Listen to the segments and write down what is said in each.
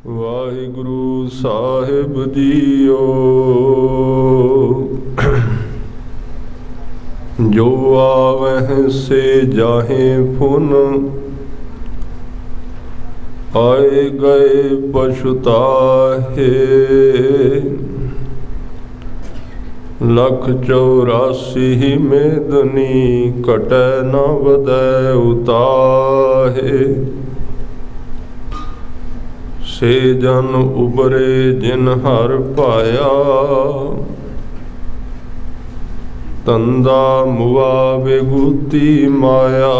ਵਾਹਿਗੁਰੂ ਸਾਹਿਬ JIO. ਜੋ ਆਵਹਿ ਸੇ ਜਾਹੇ phone, ਆਏ ਗਏ ਪਛੁਤਾਹੇ। 184 ਮੇਦਨੀ, ਘਟੈ ਨ ਵਧੈ ਉਤਾਹੇ। ਸੇ ਜਨ ਉਬਰੇ ਜਿਨ ਹਰ ਪਾਇਆ, ਤੰਦਾ ਮੁਆ ਵਿਗੂਤੀ ਮਾਇਆ।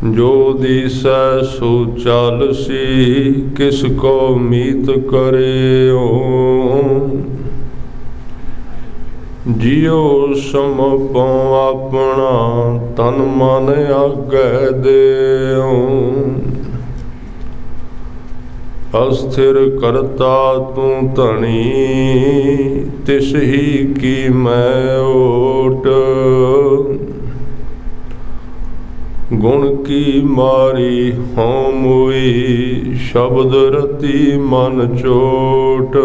ਜੋ ਦੀਸੈ ਸੋ ਚਾਲਸੀ, ਕਿਸ ਕੋ ਮੀਤ ਕਰਿਓ। ਜਿਉ ਸਮਪਉ ਆਪਣਾ, ਤਨ ਮਨ ਆਗੈ ਦੇਉ। ਅਸਥਿਰ ਕਰਤਾ ਤੂੰ ਧਣੀ, ਤਿਸ ਹੀ ਕੀ ਮੈਂ ਓਟ। ਗੁਣ ਕੀ ਮਾਰੀ ਹਉ ਮੁਈ, ਸ਼ਬਦ ਰਤੀ ਮਨ ਚੋਟ।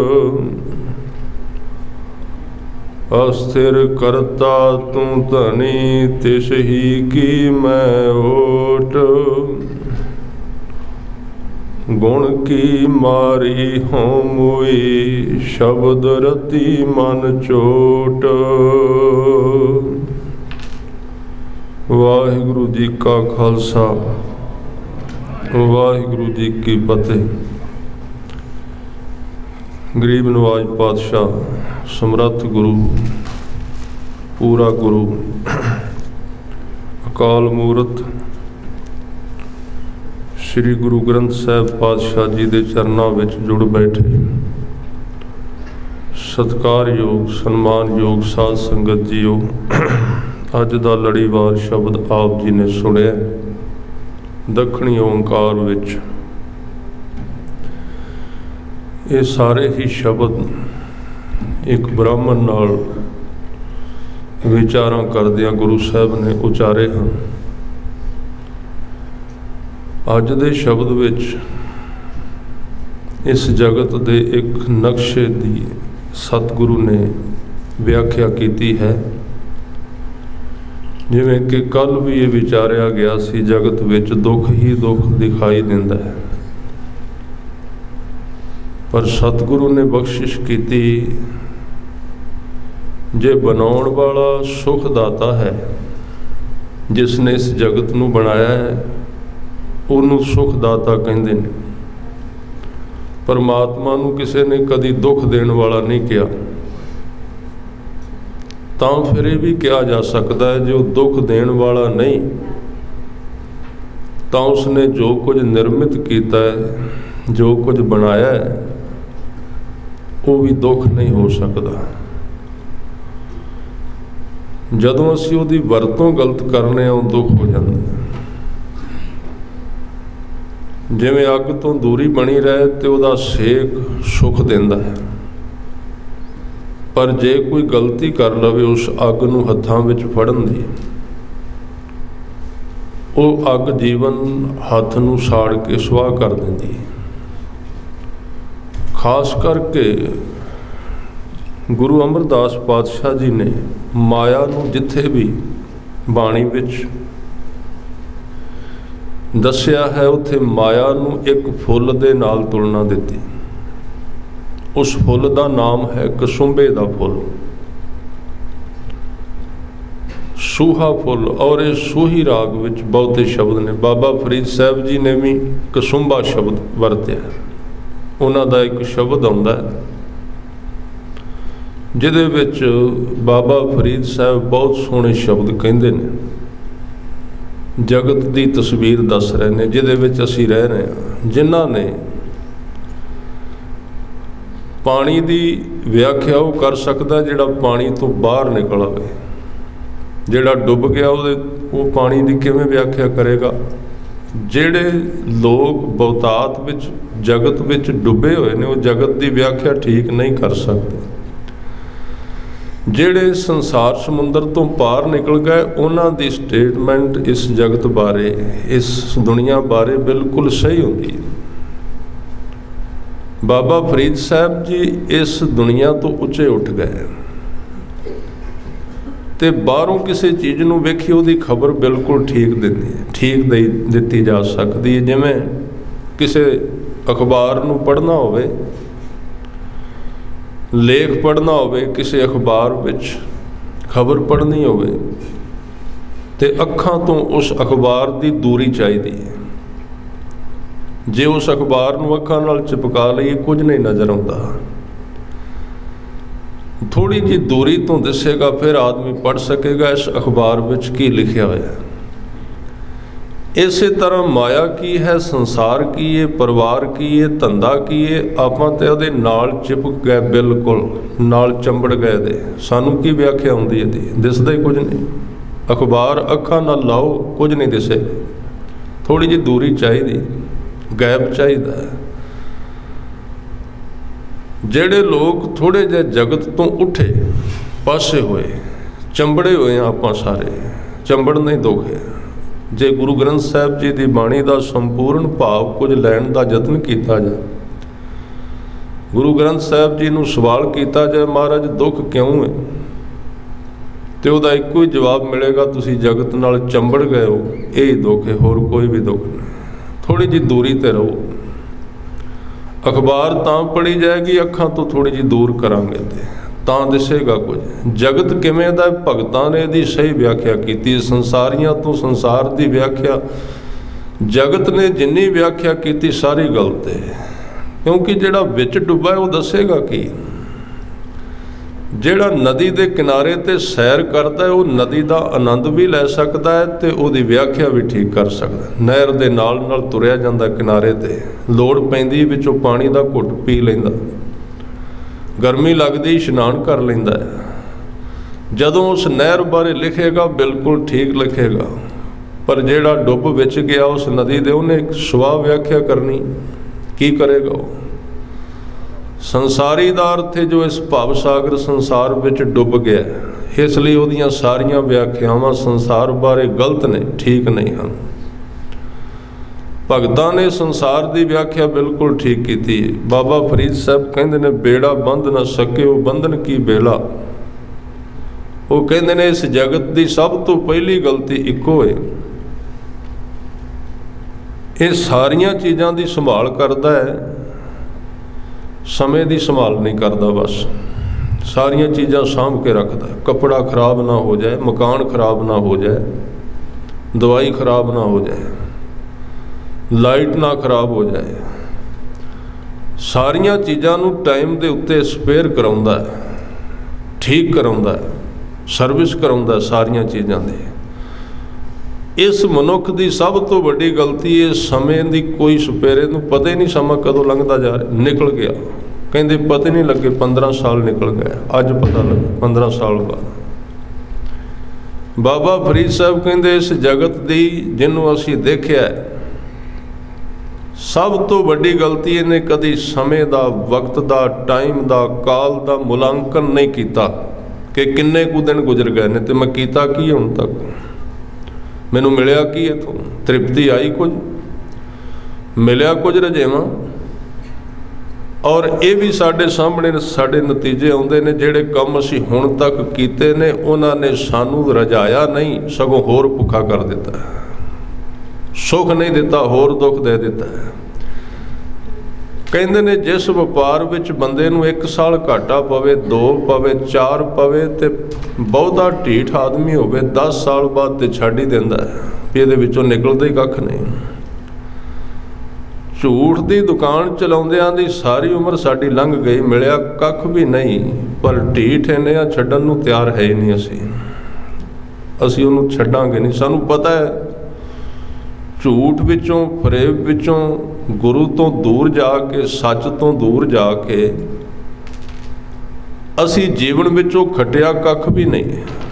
ਅਸਥਿਰ ਕਰਤਾ ਤੂੰ ਧਣੀ, ਤਿਸ ਹੀ ਕੀ ਮੈਂ ਓਟ। ਗੁਣ ਕੀ ਮਾਰੀ ਹਉ ਮੁਈ, ਸ਼ਬਦ ਰਤੀ ਮਨ ਚੋਟ। ਵਾਹਿਗੁਰੂ ਜੀ ਕਾ ਖਾਲਸਾ, ਵਾਹਿਗੁਰੂ ਜੀ ਕੀ ਫਤਿਹ। ਗਰੀਬ ਨਵਾਜ ਪਾਤਸ਼ਾਹ, ਸਮਰੱਥ ਗੁਰੂ, ਪੂਰਾ ਗੁਰੂ, ਅਕਾਲ ਮੂਰਤ ਸ੍ਰੀ ਗੁਰੂ ਗ੍ਰੰਥ ਸਾਹਿਬ ਪਾਤਸ਼ਾਹ ਜੀ ਦੇ ਚਰਨਾਂ ਵਿੱਚ ਜੁੜ ਬੈਠੇ ਸਤਿਕਾਰਯੋਗ ਸਨਮਾਨਯੋਗ ਸਾਧ ਸੰਗਤ ਜੀਓ। ਅੱਜ ਦਾ ਲੜੀਵਾਰ ਸ਼ਬਦ ਆਪ ਜੀ ਨੇ ਸੁਣਿਆ ਦੱਖਣੀ ਓਂਕਾਰ ਵਿੱਚ। ਇਹ ਸਾਰੇ ਹੀ ਸ਼ਬਦ ਇੱਕ ਬ੍ਰਾਹਮਣ ਨਾਲ ਵਿਚਾਰਾਂ ਕਰਦਿਆਂ ਗੁਰੂ ਸਾਹਿਬ ਨੇ ਉਚਾਰੇ ਹਨ। ਅੱਜ ਦੇ ਸ਼ਬਦ ਵਿੱਚ ਇਸ ਜਗਤ ਦੇ ਇੱਕ ਨਕਸ਼ੇ ਦੀ ਸਤਿਗੁਰੂ ਨੇ ਵਿਆਖਿਆ ਕੀਤੀ ਹੈ। ਜਿਵੇਂ ਕਿ ਕੱਲ ਵੀ ਇਹ ਵਿਚਾਰਿਆ ਗਿਆ ਸੀ, ਜਗਤ ਵਿੱਚ ਦੁੱਖ ਹੀ ਦੁੱਖ ਦਿਖਾਈ ਦਿੰਦਾ ਹੈ, ਪਰ ਸਤਿਗੁਰੂ ਨੇ ਬਖਸ਼ਿਸ਼ ਕੀਤੀ, ਜੇ ਬਣਾਉਣ ਵਾਲਾ ਸੁਖ ਦਾਤਾ ਹੈ, ਜਿਸ ਨੇ ਇਸ ਜਗਤ ਨੂੰ ਬਣਾਇਆ ਹੈ, ਉਹਨੂੰ ਸੁਖ ਦਾਤਾ ਕਹਿੰਦੇ ਨੇ। ਪਰਮਾਤਮਾ ਨੂੰ ਕਿਸੇ ਨੇ ਕਦੀ ਦੁੱਖ ਦੇਣ ਵਾਲਾ ਨਹੀਂ ਕਿਹਾ। ਤਾਂ ਫਿਰ ਇਹ ਵੀ ਕਿਹਾ ਜਾ ਸਕਦਾ ਹੈ, ਜੇ ਉਹ ਦੁੱਖ ਦੇਣ ਵਾਲਾ ਨਹੀਂ, ਤਾਂ ਉਸਨੇ ਜੋ ਕੁਝ ਨਿਰਮਿਤ ਕੀਤਾ ਹੈ, ਜੋ ਕੁਝ ਬਣਾਇਆ ਹੈ, ਉਹ ਵੀ ਦੁੱਖ ਨਹੀਂ ਹੋ ਸਕਦਾ। ਜਦੋਂ ਅਸੀਂ ਉਹਦੀ ਵਰਤੋਂ ਗਲਤ ਕਰਨੇ ਆ, ਉਹ ਦੁੱਖ ਹੋ ਜਾਂਦਾ ਹੈ। ਜਿਵੇਂ ਅੱਗ ਤੋਂ ਦੂਰੀ ਬਣੀ ਰਹੇ ਤੇ ਉਹਦਾ ਸੇਕ ਸੁੱਖ ਦਿੰਦਾ ਹੈ, ਪਰ ਜੇ ਕੋਈ ਗਲਤੀ ਕਰ ਲਵੇ ਉਸ ਅੱਗ ਨੂੰ ਹੱਥਾਂ ਵਿੱਚ ਫੜਨ ਦੀ, ਉਹ ਅੱਗ ਜੀਵਨ ਹੱਥ ਨੂੰ ਸਾੜ ਕੇ ਸੁਆਹ ਕਰ ਦਿੰਦੀ ਹੈ। ਖਾਸ ਕਰਕੇ ਗੁਰੂ ਅਮਰਦਾਸ ਪਾਤਸ਼ਾਹ ਜੀ ਨੇ ਮਾਇਆ ਨੂੰ ਜਿੱਥੇ ਵੀ ਬਾਣੀ ਵਿੱਚ ਦੱਸਿਆ ਹੈ, ਉੱਥੇ ਮਾਇਆ ਨੂੰ ਇੱਕ ਫੁੱਲ ਦੇ ਨਾਲ ਤੁਲਨਾ ਦਿੱਤੀ। ਉਸ ਫੁੱਲ ਦਾ ਨਾਮ ਹੈ ਕਸੁੰਬੇ ਦਾ ਫੁੱਲ, ਸੂਹਾ ਫੁੱਲ। ਔਰ ਇਹ ਸੂਹੀ ਰਾਗ ਵਿੱਚ ਬਹੁਤੇ ਸ਼ਬਦ ਨੇ। ਬਾਬਾ ਫਰੀਦ ਸਾਹਿਬ ਜੀ ਨੇ ਵੀ ਕਸੁੰਬਾ ਸ਼ਬਦ ਵਰਤਿਆ। ਉਹਨਾਂ ਦਾ ਇੱਕ ਸ਼ਬਦ ਆਉਂਦਾ ਹੈ ਜਿਹਦੇ ਵਿੱਚ ਬਾਬਾ ਫਰੀਦ ਸਾਹਿਬ ਬਹੁਤ ਸੋਹਣੇ ਸ਼ਬਦ ਕਹਿੰਦੇ ਨੇ। ਜਗਤ ਦੀ ਤਸਵੀਰ ਦੱਸ ਰਹੇ ਨੇ ਜਿਹਦੇ ਵਿੱਚ ਅਸੀਂ ਰਹਿ ਰਹੇ ਹਾਂ। ਜਿਨ੍ਹਾਂ ਨੇ ਪਾਣੀ ਦੀ ਵਿਆਖਿਆ ਉਹ ਕਰ ਸਕਦਾ ਜਿਹੜਾ ਪਾਣੀ ਤੋਂ ਬਾਹਰ ਨਿਕਲ ਆਵੇ। ਜਿਹੜਾ ਡੁੱਬ ਗਿਆ ਉਹ ਪਾਣੀ ਦੀ ਕਿਵੇਂ ਵਿਆਖਿਆ ਕਰੇਗਾ। ਜਿਹੜੇ ਲੋਕ ਬਹੁਤਾਤ ਵਿੱਚ ਜਗਤ ਵਿੱਚ ਡੁੱਬੇ ਹੋਏ ਨੇ, ਉਹ ਜਗਤ ਦੀ ਵਿਆਖਿਆ ਠੀਕ ਨਹੀਂ ਕਰ ਸਕਦੇ। ਜਿਹੜੇ ਸੰਸਾਰ ਸਮੁੰਦਰ ਤੋਂ ਪਾਰ ਨਿਕਲ ਗਏ ਉਹਨਾਂ ਦੀ ਸਟੇਟਮੈਂਟ ਇਸ ਜਗਤ ਬਾਰੇ, ਇਸ ਦੁਨੀਆ ਬਾਰੇ ਬਿਲਕੁਲ ਸਹੀ ਹੁੰਦੀ ਹੈ। ਬਾਬਾ ਫਰੀਦ ਸਾਹਿਬ ਜੀ ਇਸ ਦੁਨੀਆ ਤੋਂ ਉੱਚੇ ਉੱਠ ਗਏ ਤੇ ਬਾਹਰੋਂ ਕਿਸੇ ਚੀਜ਼ ਨੂੰ ਵੇਖੀ ਉਹਦੀ ਖਬਰ ਬਿਲਕੁਲ ਠੀਕ ਦਿੱਤੀ ਜਾ ਸਕਦੀ ਹੈ। ਜਿਵੇਂ ਕਿਸੇ ਅਖਬਾਰ ਨੂੰ ਪੜ੍ਹਨਾ ਹੋਵੇ, ਲੇਖ ਪੜ੍ਹਨਾ ਹੋਵੇ, ਕਿਸੇ ਅਖਬਾਰ ਵਿੱਚ ਖਬਰ ਪੜ੍ਹਨੀ ਹੋਵੇ ਤੇ ਅੱਖਾਂ ਤੋਂ ਉਸ ਅਖਬਾਰ ਦੀ ਦੂਰੀ ਚਾਹੀਦੀ ਹੈ। ਜੇ ਉਸ ਅਖਬਾਰ ਨੂੰ ਅੱਖਾਂ ਨਾਲ ਚਿਪਕਾ ਲਈਏ ਕੁਝ ਨਹੀਂ ਨਜ਼ਰ ਆਉਂਦਾ, ਥੋੜ੍ਹੀ ਜਿਹੀ ਦੂਰੀ ਤੋਂ ਦਿਸੇਗਾ, ਫਿਰ ਆਦਮੀ ਪੜ੍ਹ ਸਕੇਗਾ ਇਸ ਅਖਬਾਰ ਵਿੱਚ ਕੀ ਲਿਖਿਆ ਹੋਇਆ। ਇਸੇ ਤਰ੍ਹਾਂ ਮਾਇਆ ਕੀ ਹੈ, ਸੰਸਾਰ ਕੀ ਹੈ, ਪਰਿਵਾਰ ਕੀ ਹੈ, ਧੰਦਾ ਕੀ ਹੈ, ਆਪਾਂ ਤੇ ਉਹਦੇ ਨਾਲ ਚਿਪਕ ਗਏ, ਬਿਲਕੁਲ ਨਾਲ ਚੰਬੜ ਗਏ ਦੇ। ਸਾਨੂੰ ਕੀ ਵਿਆਖਿਆ ਹੁੰਦੀ ਇਹਦੀ? ਦਿਸਦਾ ਹੀ ਕੁਝ ਨਹੀਂ। ਅਖਬਾਰ ਅੱਖਾਂ ਨਾਲ ਲਾਓ, ਕੁਝ ਨਹੀਂ ਦਿਸੇ। ਥੋੜ੍ਹੀ ਜਿਹੀ ਦੂਰੀ ਚਾਹੀਦੀ, ਗੈਪ ਚਾਹੀਦਾ ਹੈ। ਜਿਹੜੇ ਲੋਕ ਥੋੜ੍ਹੇ ਜਿਹੇ ਜਗਤ ਤੋਂ ਉੱਠੇ, ਪਾਸੇ ਹੋਏ, ਚੰਬੜੇ ਹੋਏ ਆ, ਆਪਾਂ ਸਾਰੇ ਚੰਬੜ ਨਹੀਂ ਦੋਖੇ। ਜੇ ਗੁਰੂ ਗ੍ਰੰਥ ਸਾਹਿਬ ਜੀ ਦੀ ਬਾਣੀ ਦਾ ਸੰਪੂਰਨ ਭਾਵ ਕੁਝ ਲੈਣ ਦਾ ਯਤਨ ਕੀਤਾ ਜਾਏ, ਗੁਰੂ ਗ੍ਰੰਥ ਸਾਹਿਬ ਜੀ ਨੂੰ ਸਵਾਲ ਕੀਤਾ ਜਾਏ ਮਹਾਰਾਜ ਦੁੱਖ ਕਿਉਂ ਹੈ, ਤੇ ਉਹਦਾ ਇੱਕੋ ਹੀ ਜਵਾਬ ਮਿਲੇਗਾ, ਤੁਸੀਂ ਜਗਤ ਨਾਲ ਚੰਬੜ ਗਏ ਹੋ, ਇਹ ਦੁੱਖ ਹੈ, ਹੋਰ ਕੋਈ ਵੀ ਦੁੱਖ ਨਹੀਂ। ਥੋੜ੍ਹੀ ਜਿਹੀ ਦੂਰੀ 'ਤੇ ਰਹੋ। ਅਖਬਾਰ ਤਾਂ ਪੜ੍ਹੀ ਜਾਏਗੀ, ਅੱਖਾਂ ਤੋਂ ਥੋੜ੍ਹੀ ਜਿਹੀ ਦੂਰ ਕਰਾਂਗੇ ਤੇ ਤਾਂ ਦਿਸੇਗਾ ਕੁਝ। ਜਗਤ ਕਿਵੇਂ ਦਾ, ਭਗਤਾਂ ਨੇ ਇਹਦੀ ਸਹੀ ਵਿਆਖਿਆ ਕੀਤੀ। ਸੰਸਾਰੀਆਂ ਤੋਂ ਸੰਸਾਰ ਦੀ ਵਿਆਖਿਆ, ਜਗਤ ਨੇ ਜਿੰਨੀ ਵਿਆਖਿਆ ਕੀਤੀ ਸਾਰੀ ਗਲਤ ਹੈ, ਕਿਉਂਕਿ ਜਿਹੜਾ ਵਿੱਚ ਡੁੱਬਾ ਉਹ ਦੱਸੇਗਾ ਕੀ। ਜਿਹੜਾ ਨਦੀ ਦੇ ਕਿਨਾਰੇ 'ਤੇ ਸੈਰ ਕਰਦਾ ਹੈ ਉਹ ਨਦੀ ਦਾ ਆਨੰਦ ਵੀ ਲੈ ਸਕਦਾ ਹੈ ਤੇ ਉਹਦੀ ਵਿਆਖਿਆ ਵੀ ਠੀਕ ਕਰ ਸਕਦਾ। ਨਹਿਰ ਦੇ ਨਾਲ ਨਾਲ ਤੁਰਿਆ ਜਾਂਦਾ ਕਿਨਾਰੇ 'ਤੇ, ਲੋੜ ਪੈਂਦੀ ਵਿੱਚੋਂ ਪਾਣੀ ਦਾ ਘੁੱਟ ਪੀ ਲੈਂਦਾ, ਗਰਮੀ ਲੱਗਦੀ ਇਸ਼ਨਾਨ ਕਰ ਲੈਂਦਾ ਹੈ। ਜਦੋਂ ਉਸ ਨਹਿਰ ਬਾਰੇ ਲਿਖੇਗਾ ਬਿਲਕੁਲ ਠੀਕ ਲਿਖੇਗਾ, ਪਰ ਜਿਹੜਾ ਡੁੱਬ ਵਿੱਚ ਗਿਆ ਉਸ ਨਦੀ ਦੇ, ਉਹਨੇ ਸਵਾ ਵਿਆਖਿਆ ਕਰਨੀ, ਕੀ ਕਰੇਗਾ ਉਹ? ਸੰਸਾਰੀ ਦਾ ਅਰਥ ਹੈ ਜੋ ਇਸ ਭਵ ਸਾਗਰ ਸੰਸਾਰ ਵਿੱਚ ਡੁੱਬ ਗਿਆ, ਇਸ ਲਈ ਉਹਦੀਆਂ ਸਾਰੀਆਂ ਵਿਆਖਿਆਵਾਂ ਸੰਸਾਰ ਬਾਰੇ ਗਲਤ ਨੇ, ਠੀਕ ਨਹੀਂ ਹਨ। ਭਗਤਾਂ ਨੇ ਸੰਸਾਰ ਦੀ ਵਿਆਖਿਆ ਬਿਲਕੁਲ ਠੀਕ ਕੀਤੀ ਹੈ। ਬਾਬਾ ਫਰੀਦ ਸਾਹਿਬ ਕਹਿੰਦੇ ਨੇ ਬੇੜਾ ਬੰਧ ਨਾ ਸਕਿਓ ਬੰਧਨ ਕੀ ਬੇਲਾ। ਉਹ ਕਹਿੰਦੇ ਨੇ ਇਸ ਜਗਤ ਦੀ ਸਭ ਤੋਂ ਪਹਿਲੀ ਗਲਤੀ ਇੱਕੋ ਹੈ, ਇਹ ਸਾਰੀਆਂ ਚੀਜ਼ਾਂ ਦੀ ਸੰਭਾਲ ਕਰਦਾ ਹੈ, ਸਮੇਂ ਦੀ ਸੰਭਾਲ ਨਹੀਂ ਕਰਦਾ। ਬਸ ਸਾਰੀਆਂ ਚੀਜ਼ਾਂ ਸਾਂਭ ਕੇ ਰੱਖਦਾ। ਕੱਪੜਾ ਖਰਾਬ ਨਾ ਹੋ ਜਾਏ, ਮਕਾਨ ਖਰਾਬ ਨਾ ਹੋ ਜਾਏ, ਦਵਾਈ ਖਰਾਬ ਨਾ ਹੋ ਜਾਏ, ਲਾਈਟ ਨਾ ਖਰਾਬ ਹੋ ਜਾਏ, ਸਾਰੀਆਂ ਚੀਜ਼ਾਂ ਨੂੰ ਟਾਈਮ ਦੇ ਉੱਤੇ ਸਪੇਅਰ ਕਰਾਉਂਦਾ ਹੈ, ਠੀਕ ਕਰਾਉਂਦਾ ਹੈ, ਸਰਵਿਸ ਕਰਾਉਂਦਾ ਸਾਰੀਆਂ ਚੀਜ਼ਾਂ ਦੀ। ਇਸ ਮਨੁੱਖ ਦੀ ਸਭ ਤੋਂ ਵੱਡੀ ਗਲਤੀ ਹੈ ਸਮੇਂ ਦੀ ਕੋਈ ਸਪੇਰੇ ਨੂੰ ਪਤਾ ਹੀ ਨਹੀਂ ਸਮਾਂ ਕਦੋਂ ਲੰਘਦਾ ਜਾ ਰਿਹਾ, ਨਿਕਲ ਗਿਆ। ਕਹਿੰਦੇ ਪਤਾ ਨਹੀਂ ਲੱਗੇ 15 ਸਾਲ ਨਿਕਲ ਗਏ, ਅੱਜ ਪਤਾ ਲੱਗਾ 15 ਸਾਲ ਬਾਅਦ। ਬਾਬਾ ਫਰੀਦ ਸਾਹਿਬ ਕਹਿੰਦੇ ਇਸ ਜਗਤ ਦੀ ਜਿਹਨੂੰ ਅਸੀਂ ਦੇਖਿਆ, ਸਭ ਤੋਂ ਵੱਡੀ ਗਲਤੀ ਇਹਨੇ ਕਦੀ ਸਮੇਂ ਦਾ, ਵਕਤ ਦਾ, ਟਾਈਮ ਦਾ, ਕਾਲ ਦਾ ਮੁਲਾਂਕਣ ਨਹੀਂ ਕੀਤਾ ਕਿ ਕਿੰਨੇ ਕੁ ਦਿਨ ਗੁਜ਼ਰ ਗਏ ਨੇ ਤੇ ਮੈਂ ਕੀਤਾ ਕੀ ਹੁਣ ਤੱਕ, ਮੈਨੂੰ ਮਿਲਿਆ ਕੀ ਇੱਥੋਂ, ਤ੍ਰਿਪਤੀ ਆਈ ਕੁਝ, ਮਿਲਿਆ ਕੁਝ ਰਜੇਵਾਂ। ਔਰ ਇਹ ਵੀ ਸਾਡੇ ਸਾਹਮਣੇ ਸਾਡੇ ਨਤੀਜੇ ਆਉਂਦੇ ਨੇ, ਜਿਹੜੇ ਕੰਮ ਅਸੀਂ ਹੁਣ ਤੱਕ ਕੀਤੇ ਨੇ ਉਹਨਾਂ ਨੇ ਸਾਨੂੰ ਰਜਾਇਆ ਨਹੀਂ, ਸਗੋਂ ਹੋਰ ਭੁੱਖਾ ਕਰ ਦਿੱਤਾ, ਸੁੱਖ ਨਹੀਂ ਦਿੱਤਾ, ਹੋਰ ਦੁੱਖ ਦੇ ਦਿੱਤਾ। ਕਹਿੰਦੇ ਨੇ ਜਿਸ ਵਪਾਰ ਵਿੱਚ ਬੰਦੇ ਨੂੰ 1 ਸਾਲ ਘਾਟਾ ਪਵੇ, 2 ਪਵੇ, 4 ਪਵੇ ਤੇ ਬਹੁਤਾ ਢੀਠ ਆਦਮੀ ਹੋਵੇ 10 ਸਾਲ ਬਾਅਦ ਤੇ ਛੱਡ ਹੀ ਦਿੰਦਾ ਵੀ ਇਹਦੇ ਵਿੱਚੋਂ ਨਿਕਲਦਾ ਹੀ ਕੱਖ ਨਹੀਂ। ਝੂਠ ਦੀ ਦੁਕਾਨ ਚਲਾਉਂਦਿਆਂ ਦੀ ਸਾਰੀ ਉਮਰ ਸਾਡੀ ਲੰਘ ਗਈ, ਮਿਲਿਆ ਕੱਖ ਵੀ ਨਹੀਂ, ਪਰ ਢੀਠ ਇੰਨੇ ਆ ਛੱਡਣ ਨੂੰ ਤਿਆਰ ਹੈ ਹੀ ਨਹੀਂ। ਅਸੀਂ ਉਹਨੂੰ ਛੱਡਾਂਗੇ ਨਹੀਂ। ਸਾਨੂੰ ਪਤਾ ਹੈ ਝੂਠ ਵਿੱਚੋਂ, ਫਰੇਬ ਵਿੱਚੋਂ, ਗੁਰੂ ਤੋਂ ਦੂਰ ਜਾ ਕੇ, ਸੱਚ ਤੋਂ ਦੂਰ ਜਾ ਕੇ ਅਸੀਂ ਜੀਵਨ ਵਿੱਚੋਂ ਖੱਟਿਆ ਕੱਖ ਵੀ ਨਹੀਂ,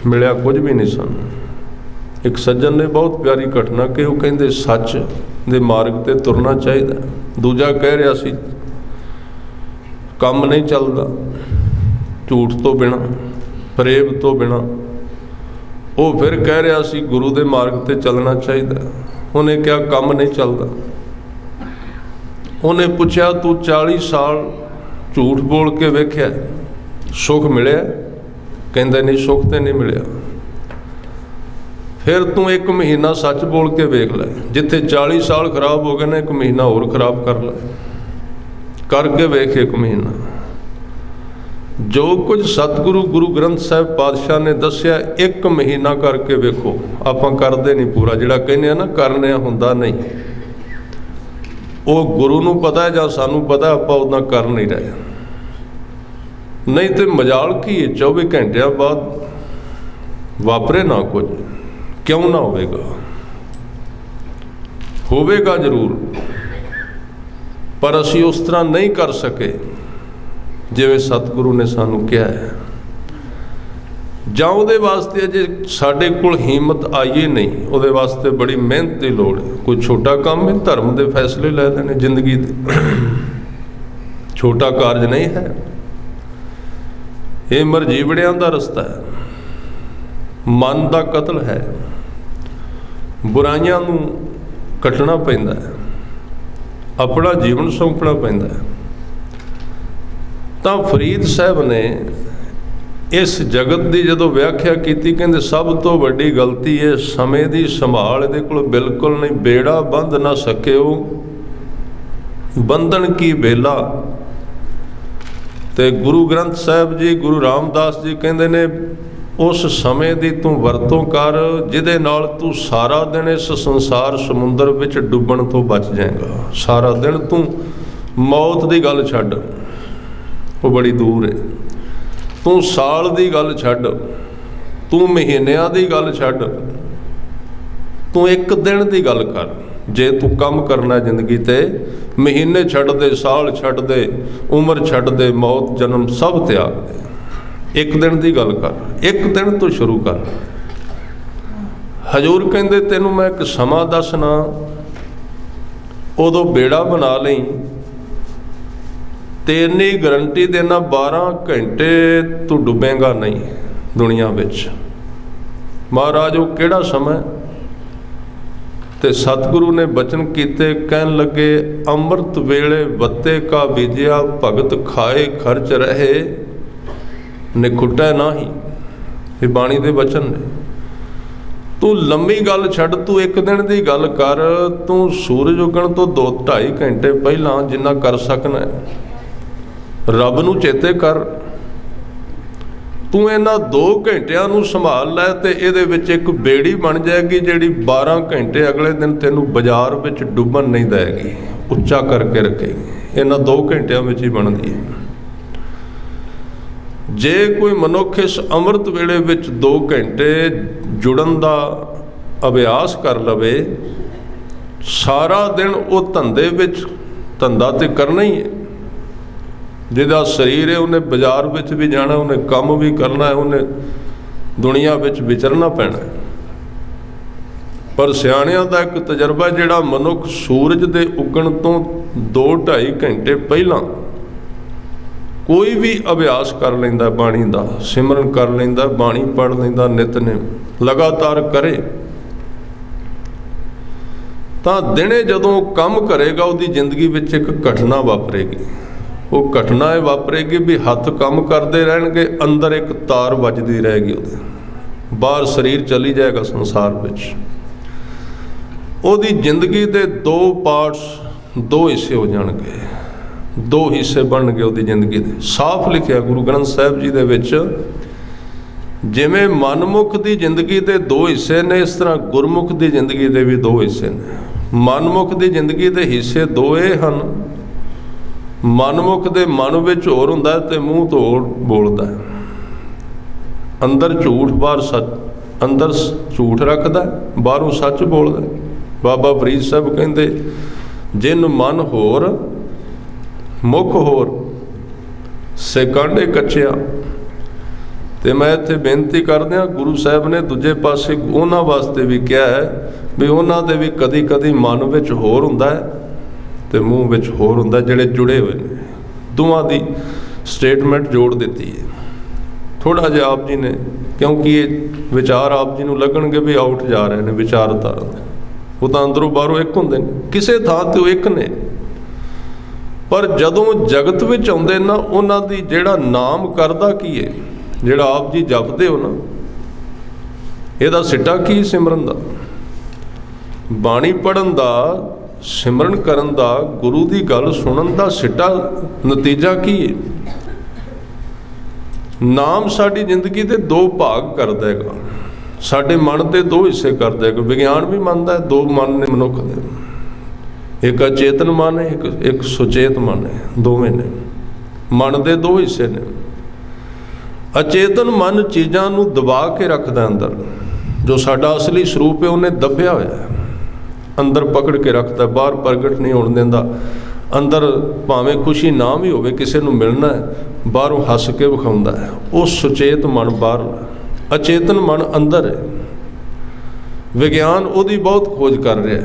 ਮਿਲਿਆ ਕੁਝ ਵੀ ਨਹੀਂ ਸਾਨੂੰ। ਇੱਕ ਸੱਜਣ ਨੇ ਬਹੁਤ ਪਿਆਰੀ ਘਟਨਾ ਕਿ ਉਹ ਕਹਿੰਦੇ ਸੱਚ ਦੇ ਮਾਰਗ ਤੇ ਤੁਰਨਾ ਚਾਹੀਦਾ। ਦੂਜਾ ਕਹਿ ਰਿਹਾ ਸੀ ਕੰਮ ਨਹੀਂ ਚੱਲਦਾ ਝੂਠ ਤੋਂ ਬਿਨਾਂ, ਫਰੇਬ ਤੋਂ ਬਿਨਾ। ਉਹ ਫਿਰ ਕਹਿ ਰਿਹਾ ਸੀ ਗੁਰੂ ਦੇ ਮਾਰਗ ਤੇ ਚੱਲਣਾ ਚਾਹੀਦਾ। ਉਹਨੇ ਕਿਹਾ ਕੰਮ ਨਹੀਂ ਚੱਲਦਾ। ਉਹਨੇ ਪੁੱਛਿਆ ਤੂੰ 40 ਸਾਲ ਝੂਠ ਬੋਲ ਕੇ ਵੇਖਿਆ, ਸੁੱਖ ਮਿਲਿਆ? ਕਹਿੰਦਾ ਨਹੀਂ, ਸੁੱਖ ਤੇ ਨਹੀਂ ਮਿਲਿਆ। ਫਿਰ ਤੂੰ 1 ਮਹੀਨਾ ਸੱਚ ਬੋਲ ਕੇ ਵੇਖ ਲੈ, ਜਿੱਥੇ 40 ਸਾਲ ਖਰਾਬ ਹੋ ਗਏ ਨੇ 1 ਮਹੀਨਾ ਹੋਰ ਖਰਾਬ ਕਰ ਲੈ, ਕਰਕੇ ਵੇਖ 1 ਮਹੀਨਾ। ਜੋ ਕੁਝ ਸਤਿਗੁਰੂ ਗੁਰੂ ਗ੍ਰੰਥ ਸਾਹਿਬ ਪਾਤਸ਼ਾਹ ਨੇ ਦੱਸਿਆ 1 ਮਹੀਨਾ ਕਰਕੇ ਵੇਖੋ। ਆਪਾਂ ਕਰਦੇ ਨਹੀਂ ਪੂਰਾ, ਜਿਹੜਾ ਕਹਿੰਦੇ ਆ ਨਾ ਕਰਨੇ ਹੁੰਦਾ ਨਹੀਂ। ਉਹ ਗੁਰੂ ਨੂੰ ਪਤਾ ਹੈ ਜਾਂ ਸਾਨੂੰ ਪਤਾ, ਆਪਾਂ ਉੱਦਾਂ ਕਰ ਨਹੀਂ ਰਹੇ। ਨਹੀਂ ਤੇ ਮਜਾਲ ਕੀ ਹੈ, 24 ਘੰਟਿਆਂ ਬਾਅਦ ਵਾਪਰੇ ਨਾ ਕੁਝ, ਕਿਉਂ ਨਾ ਹੋਵੇਗਾ? ਹੋਵੇਗਾ ਜ਼ਰੂਰ, ਪਰ ਅਸੀਂ ਉਸ ਤਰ੍ਹਾਂ ਨਹੀਂ ਕਰ ਸਕੇ ਜਿਵੇਂ ਸਤਿਗੁਰੂ ਨੇ ਸਾਨੂੰ ਕਿਹਾ ਹੈ। ਜਾਂ ਉਹਦੇ ਵਾਸਤੇ ਅਜੇ ਸਾਡੇ ਕੋਲ ਹਿੰਮਤ ਆਈਏ ਨਹੀਂ, ਉਹਦੇ ਵਾਸਤੇ ਬੜੀ ਮਿਹਨਤ ਦੀ ਲੋੜ ਹੈ। ਕੋਈ ਛੋਟਾ ਕੰਮ ਹੈ, ਧਰਮ ਦੇ ਫੈਸਲੇ ਲੈ ਲੈਣੇ ਜ਼ਿੰਦਗੀ ਦੇ, ਛੋਟਾ ਕਾਰਜ ਨਹੀਂ ਹੈ। ਇਹ ਮਰਜੀਵੜਿਆਂ ਦਾ ਰਸਤਾ ਹੈ, ਮਨ ਦਾ ਕਤਲ ਹੈ, ਬੁਰਾਈਆਂ ਨੂੰ ਕੱਟਣਾ ਪੈਂਦਾ ਹੈ, ਆਪਣਾ ਜੀਵਨ ਸੌਂਪਣਾ ਪੈਂਦਾ ਹੈ। ਤਾਂ ਫਰੀਦ ਸਾਹਿਬ ਨੇ ਇਸ ਜਗਤ ਦੀ ਜਦੋਂ ਵਿਆਖਿਆ ਕੀਤੀ, ਕਹਿੰਦੇ ਸਭ ਤੋਂ ਵੱਡੀ ਗਲਤੀ ਹੈ ਸਮੇਂ ਦੀ ਸੰਭਾਲ ਇਹਦੇ ਕੋਲ ਬਿਲਕੁਲ ਨਹੀਂ। ਬੇੜਾ ਬੰਧ ਨਾ ਸਕਿਓ ਬੰਧਨ ਕੀ ਬੇਲਾ। ਤੇ ਗੁਰੂ ਗ੍ਰੰਥ ਸਾਹਿਬ ਜੀ, ਗੁਰੂ ਰਾਮਦਾਸ ਜੀ ਕਹਿੰਦੇ ਨੇ ਉਸ ਸਮੇਂ ਦੀ ਤੂੰ ਵਰਤੋਂ ਕਰ ਜਿਹਦੇ ਨਾਲ ਤੂੰ ਸਾਰਾ ਦਿਨ ਇਸ ਸੰਸਾਰ ਸਮੁੰਦਰ ਵਿੱਚ ਡੁੱਬਣ ਤੋਂ ਬਚ ਜਾਏਗਾ। ਸਾਰਾ ਦਿਨ ਤੂੰ ਮੌਤ ਦੀ ਗੱਲ ਛੱਡ, ਉਹ ਬੜੀ ਦੂਰ ਹੈ। ਤੂੰ ਸਾਲ ਦੀ ਗੱਲ ਛੱਡ, ਤੂੰ ਮਹੀਨਿਆਂ ਦੀ ਗੱਲ ਛੱਡ, ਤੂੰ 1 ਦਿਨ ਦੀ ਗੱਲ ਕਰ। ਜੇ ਤੂੰ ਕੰਮ ਕਰਨਾ ਜ਼ਿੰਦਗੀ ਤੇ, ਮਹੀਨੇ ਛੱਡ ਦੇ, ਸਾਲ ਛੱਡ ਦੇ, ਉਮਰ ਛੱਡ ਦੇ, ਮੌਤ ਜਨਮ ਸਭ ਤਿਆਗ ਦੇ। 1 ਦਿਨ ਦੀ ਗੱਲ ਕਰ, 1 ਦਿਨ ਤੋਂ ਸ਼ੁਰੂ ਕਰ। ਹਜ਼ੂਰ ਕਹਿੰਦੇ ਤੈਨੂੰ ਮੈਂ ਇੱਕ ਸਮਾਂ ਦੱਸਣਾ, ਉਦੋਂ ਬੇੜਾ ਬਣਾ ਲਈ ਤੇ ਇੰਨੀ ਗਰੰਟੀ ਦੇਣਾ 12 ਘੰਟੇ ਤੂੰ ਡੁੱਬੇਗਾ ਨਹੀਂ ਦੁਨੀਆ ਵਿੱਚ। ਮਹਾਰਾਜ ਉਹ ਕਿਹੜਾ ਸਮਾਂ? ਤੇ ਸਤਿਗੁਰੂ ਨੇ ਬਚਨ ਕੀਤੇ, ਕਹਿਣ ਲੱਗੇ ਅੰਮ੍ਰਿਤ ਵੇਲੇ ਵੱਤੇ ਕਾ ਬੀਜਿਆ, ਭਗਤ ਖਾਏ ਖਰਚ ਰਹੇ ਨਿਖੁਟੈ ਨਾਹੀ। ਇਹ ਬਾਣੀ ਦੇ ਬਚਨ ਨੇ। ਤੂੰ ਲੰਮੀ ਗੱਲ ਛੱਡ, ਤੂੰ 1 ਦਿਨ ਦੀ ਗੱਲ ਕਰ। ਤੂੰ ਸੂਰਜ ਉੱਗਣ ਤੋਂ 2-2.5 ਘੰਟੇ ਪਹਿਲਾਂ ਜਿੰਨਾ ਕਰ ਸਕਣਾ ਰੱਬ ਨੂੰ ਚੇਤੇ ਕਰ। ਤੂੰ ਇਹਨਾਂ 2 ਘੰਟਿਆਂ ਨੂੰ ਸੰਭਾਲ ਲੈ ਤੇ ਇਹਦੇ ਵਿੱਚ ਇੱਕ ਬੇੜੀ ਬਣ ਜਾਏਗੀ ਜਿਹੜੀ 12 ਘੰਟੇ ਅਗਲੇ ਦਿਨ ਤੈਨੂੰ ਬਾਜ਼ਾਰ ਵਿੱਚ ਡੁੱਬਣ ਨਹੀਂ ਦੇਗੀ, ਉੱਚਾ ਕਰਕੇ ਰੱਖੇਗੀ। ਇਹਨਾਂ 2 ਘੰਟਿਆਂ ਵਿੱਚ ਹੀ ਬਣਦੀ ਹੈ। ਜੇ ਕੋਈ ਮਨੁੱਖ ਇਸ ਅੰਮ੍ਰਿਤ ਵੇਲੇ ਵਿੱਚ 2 ਘੰਟੇ ਜੁੜਨ ਦਾ ਅਭਿਆਸ ਕਰ ਲਵੇ, ਸਾਰਾ ਦਿਨ ਉਹ ਧੰਦੇ ਵਿੱਚ, ਧੰਦਾ ਤੇ ਕਰਨਾ ਹੀ ਹੈ। ਜਿਹਦਾ ਸਰੀਰ ਹੈ ਉਹਨੇ ਬਾਜ਼ਾਰ ਵਿੱਚ ਵੀ ਜਾਣਾ, ਉਹਨੇ ਕੰਮ ਵੀ ਕਰਨਾ ਹੈ, ਉਹਨੇ ਦੁਨੀਆ ਵਿੱਚ ਵਿਚਰਨਾ ਪੈਣਾ। ਪਰ ਸਿਆਣਿਆਂ ਦਾ ਇੱਕ ਤਜਰਬਾ, ਜਿਹੜਾ ਮਨੁੱਖ ਸੂਰਜ ਦੇ ਉੱਗਣ ਤੋਂ 2-2.5 ਘੰਟੇ ਪਹਿਲਾਂ ਕੋਈ ਵੀ ਅਭਿਆਸ ਕਰ ਲੈਂਦਾ, ਬਾਣੀ ਦਾ ਸਿਮਰਨ ਕਰ ਲੈਂਦਾ, ਬਾਣੀ ਪੜ੍ਹ ਲੈਂਦਾ, ਨਿਤਨੇਮ ਲਗਾਤਾਰ ਕਰੇ, ਤਾਂ ਦਿਨੇ ਜਦੋਂ ਕੰਮ ਕਰੇਗਾ ਉਹਦੀ ਜ਼ਿੰਦਗੀ ਵਿੱਚ ਇੱਕ ਘਟਨਾ ਵਾਪਰੇਗੀ। ਉਹ ਘਟਨਾ ਇਹ ਵਾਪਰੇਗੀ ਵੀ ਹੱਥ ਕੰਮ ਕਰਦੇ ਰਹਿਣਗੇ, ਅੰਦਰ ਇੱਕ ਤਾਰ ਵੱਜਦੀ ਰਹੇਗੀ ਉਹਦੇ, ਬਾਹਰ ਸਰੀਰ ਚਲੀ ਜਾਏਗਾ ਸੰਸਾਰ ਵਿੱਚ। ਉਹਦੀ ਜ਼ਿੰਦਗੀ ਦੇ 2 ਪਾਰਟਸ, 2 ਹਿੱਸੇ ਹੋ ਜਾਣਗੇ, 2 ਹਿੱਸੇ ਬਣਨਗੇ ਉਹਦੀ ਜ਼ਿੰਦਗੀ ਦੇ। ਸਾਫ਼ ਲਿਖਿਆ ਗੁਰੂ ਗ੍ਰੰਥ ਸਾਹਿਬ ਜੀ ਦੇ ਵਿੱਚ, ਜਿਵੇਂ ਮਨਮੁਖ ਦੀ ਜ਼ਿੰਦਗੀ ਦੇ 2 ਹਿੱਸੇ ਨੇ, ਇਸ ਤਰ੍ਹਾਂ ਗੁਰਮੁਖ ਦੀ ਜ਼ਿੰਦਗੀ ਦੇ ਵੀ 2 ਹਿੱਸੇ ਨੇ। ਮਨਮੁਖ ਦੀ ਜ਼ਿੰਦਗੀ ਦੇ ਹਿੱਸੇ 2 ਇਹ ਹਨ, ਮਨਮੁਖ ਦੇ ਮਨ ਵਿੱਚ ਹੋਰ ਹੁੰਦਾ ਤੇ ਮੂੰਹ ਤੋਂ ਹੋਰ ਬੋਲਦਾ। ਅੰਦਰ ਝੂਠ, ਬਾਹਰ ਸੱਚ। ਅੰਦਰ ਝੂਠ ਰੱਖਦਾ, ਬਾਹਰੋਂ ਸੱਚ ਬੋਲਦਾ। ਬਾਬਾ ਫਰੀਦ ਸਾਹਿਬ ਕਹਿੰਦੇ ਜਿਨ ਮਨ ਹੋਰ ਮੁਖ ਹੋਰ ਸੇ ਕਾਂਡੇ ਕੱਚਿਆ। ਤੇ ਮੈਂ ਇੱਥੇ ਬੇਨਤੀ ਕਰਦਿਆਂ, ਗੁਰੂ ਸਾਹਿਬ ਨੇ ਦੂਜੇ ਪਾਸੇ ਉਹਨਾਂ ਵਾਸਤੇ ਵੀ ਕਿਹਾ ਹੈ ਵੀ ਉਹਨਾਂ ਦੇ ਵੀ ਕਦੀ ਕਦੀ ਮਨ ਵਿੱਚ ਹੋਰ ਹੁੰਦਾ ਹੈ ਤੇ ਮੂੰਹ ਵਿੱਚ ਹੋਰ ਹੁੰਦਾ, ਜਿਹੜੇ ਜੁੜੇ ਹੋਏ ਨੇ। ਦੋਵਾਂ ਦੀ ਸਟੇਟਮੈਂਟ ਜੋੜ ਦਿੱਤੀ ਹੈ। थोड़ा जिहा आप जी ने, क्योंकि ये विचार आप जी नूं लगणगे भी आउट जा रहे हैं विचारधारा, वो तो अंदरों बाहरों एक होंदे ने, किसी थां ते वो एक ने, पर जदों जगत विच आउंदे ना उन्हां दी जिहड़ा नाम करदा की है, जिहड़ा आप जी जपदे हो ना, इहदा सिट्टा की सिमरन दा, बाणी पढ़न दा, सिमरन करन दा, गुरु दी गल सुनन दा सिट्टा नतीजा की है। नाम साडी जिंदगी दे दो भाग कर देगा, साडे मन के दो हिस्से कर देगा। विज्ञान भी मानता है दो मन ने मनुख दे, एक अचेतन मन है, एक सुचेत मन है, दोवें ने मन के दो हिस्से ने। अचेतन मन चीज़ां नूं दबा के रखदा अंदर, जो साडा असली स्वरूप है उन्हें दबिया होया है, अंदर पकड़ के रखता, बाहर प्रगट नहीं होण दिंदा। अंदर भावें खुशी ना भी होवे, किसी नूं मिलना है, बाहरों हस के विखाउंदा है, वो सुचेत मन बाहर, अचेतन मन अंदर है। विज्ञान उहदी बहुत खोज कर रहा है,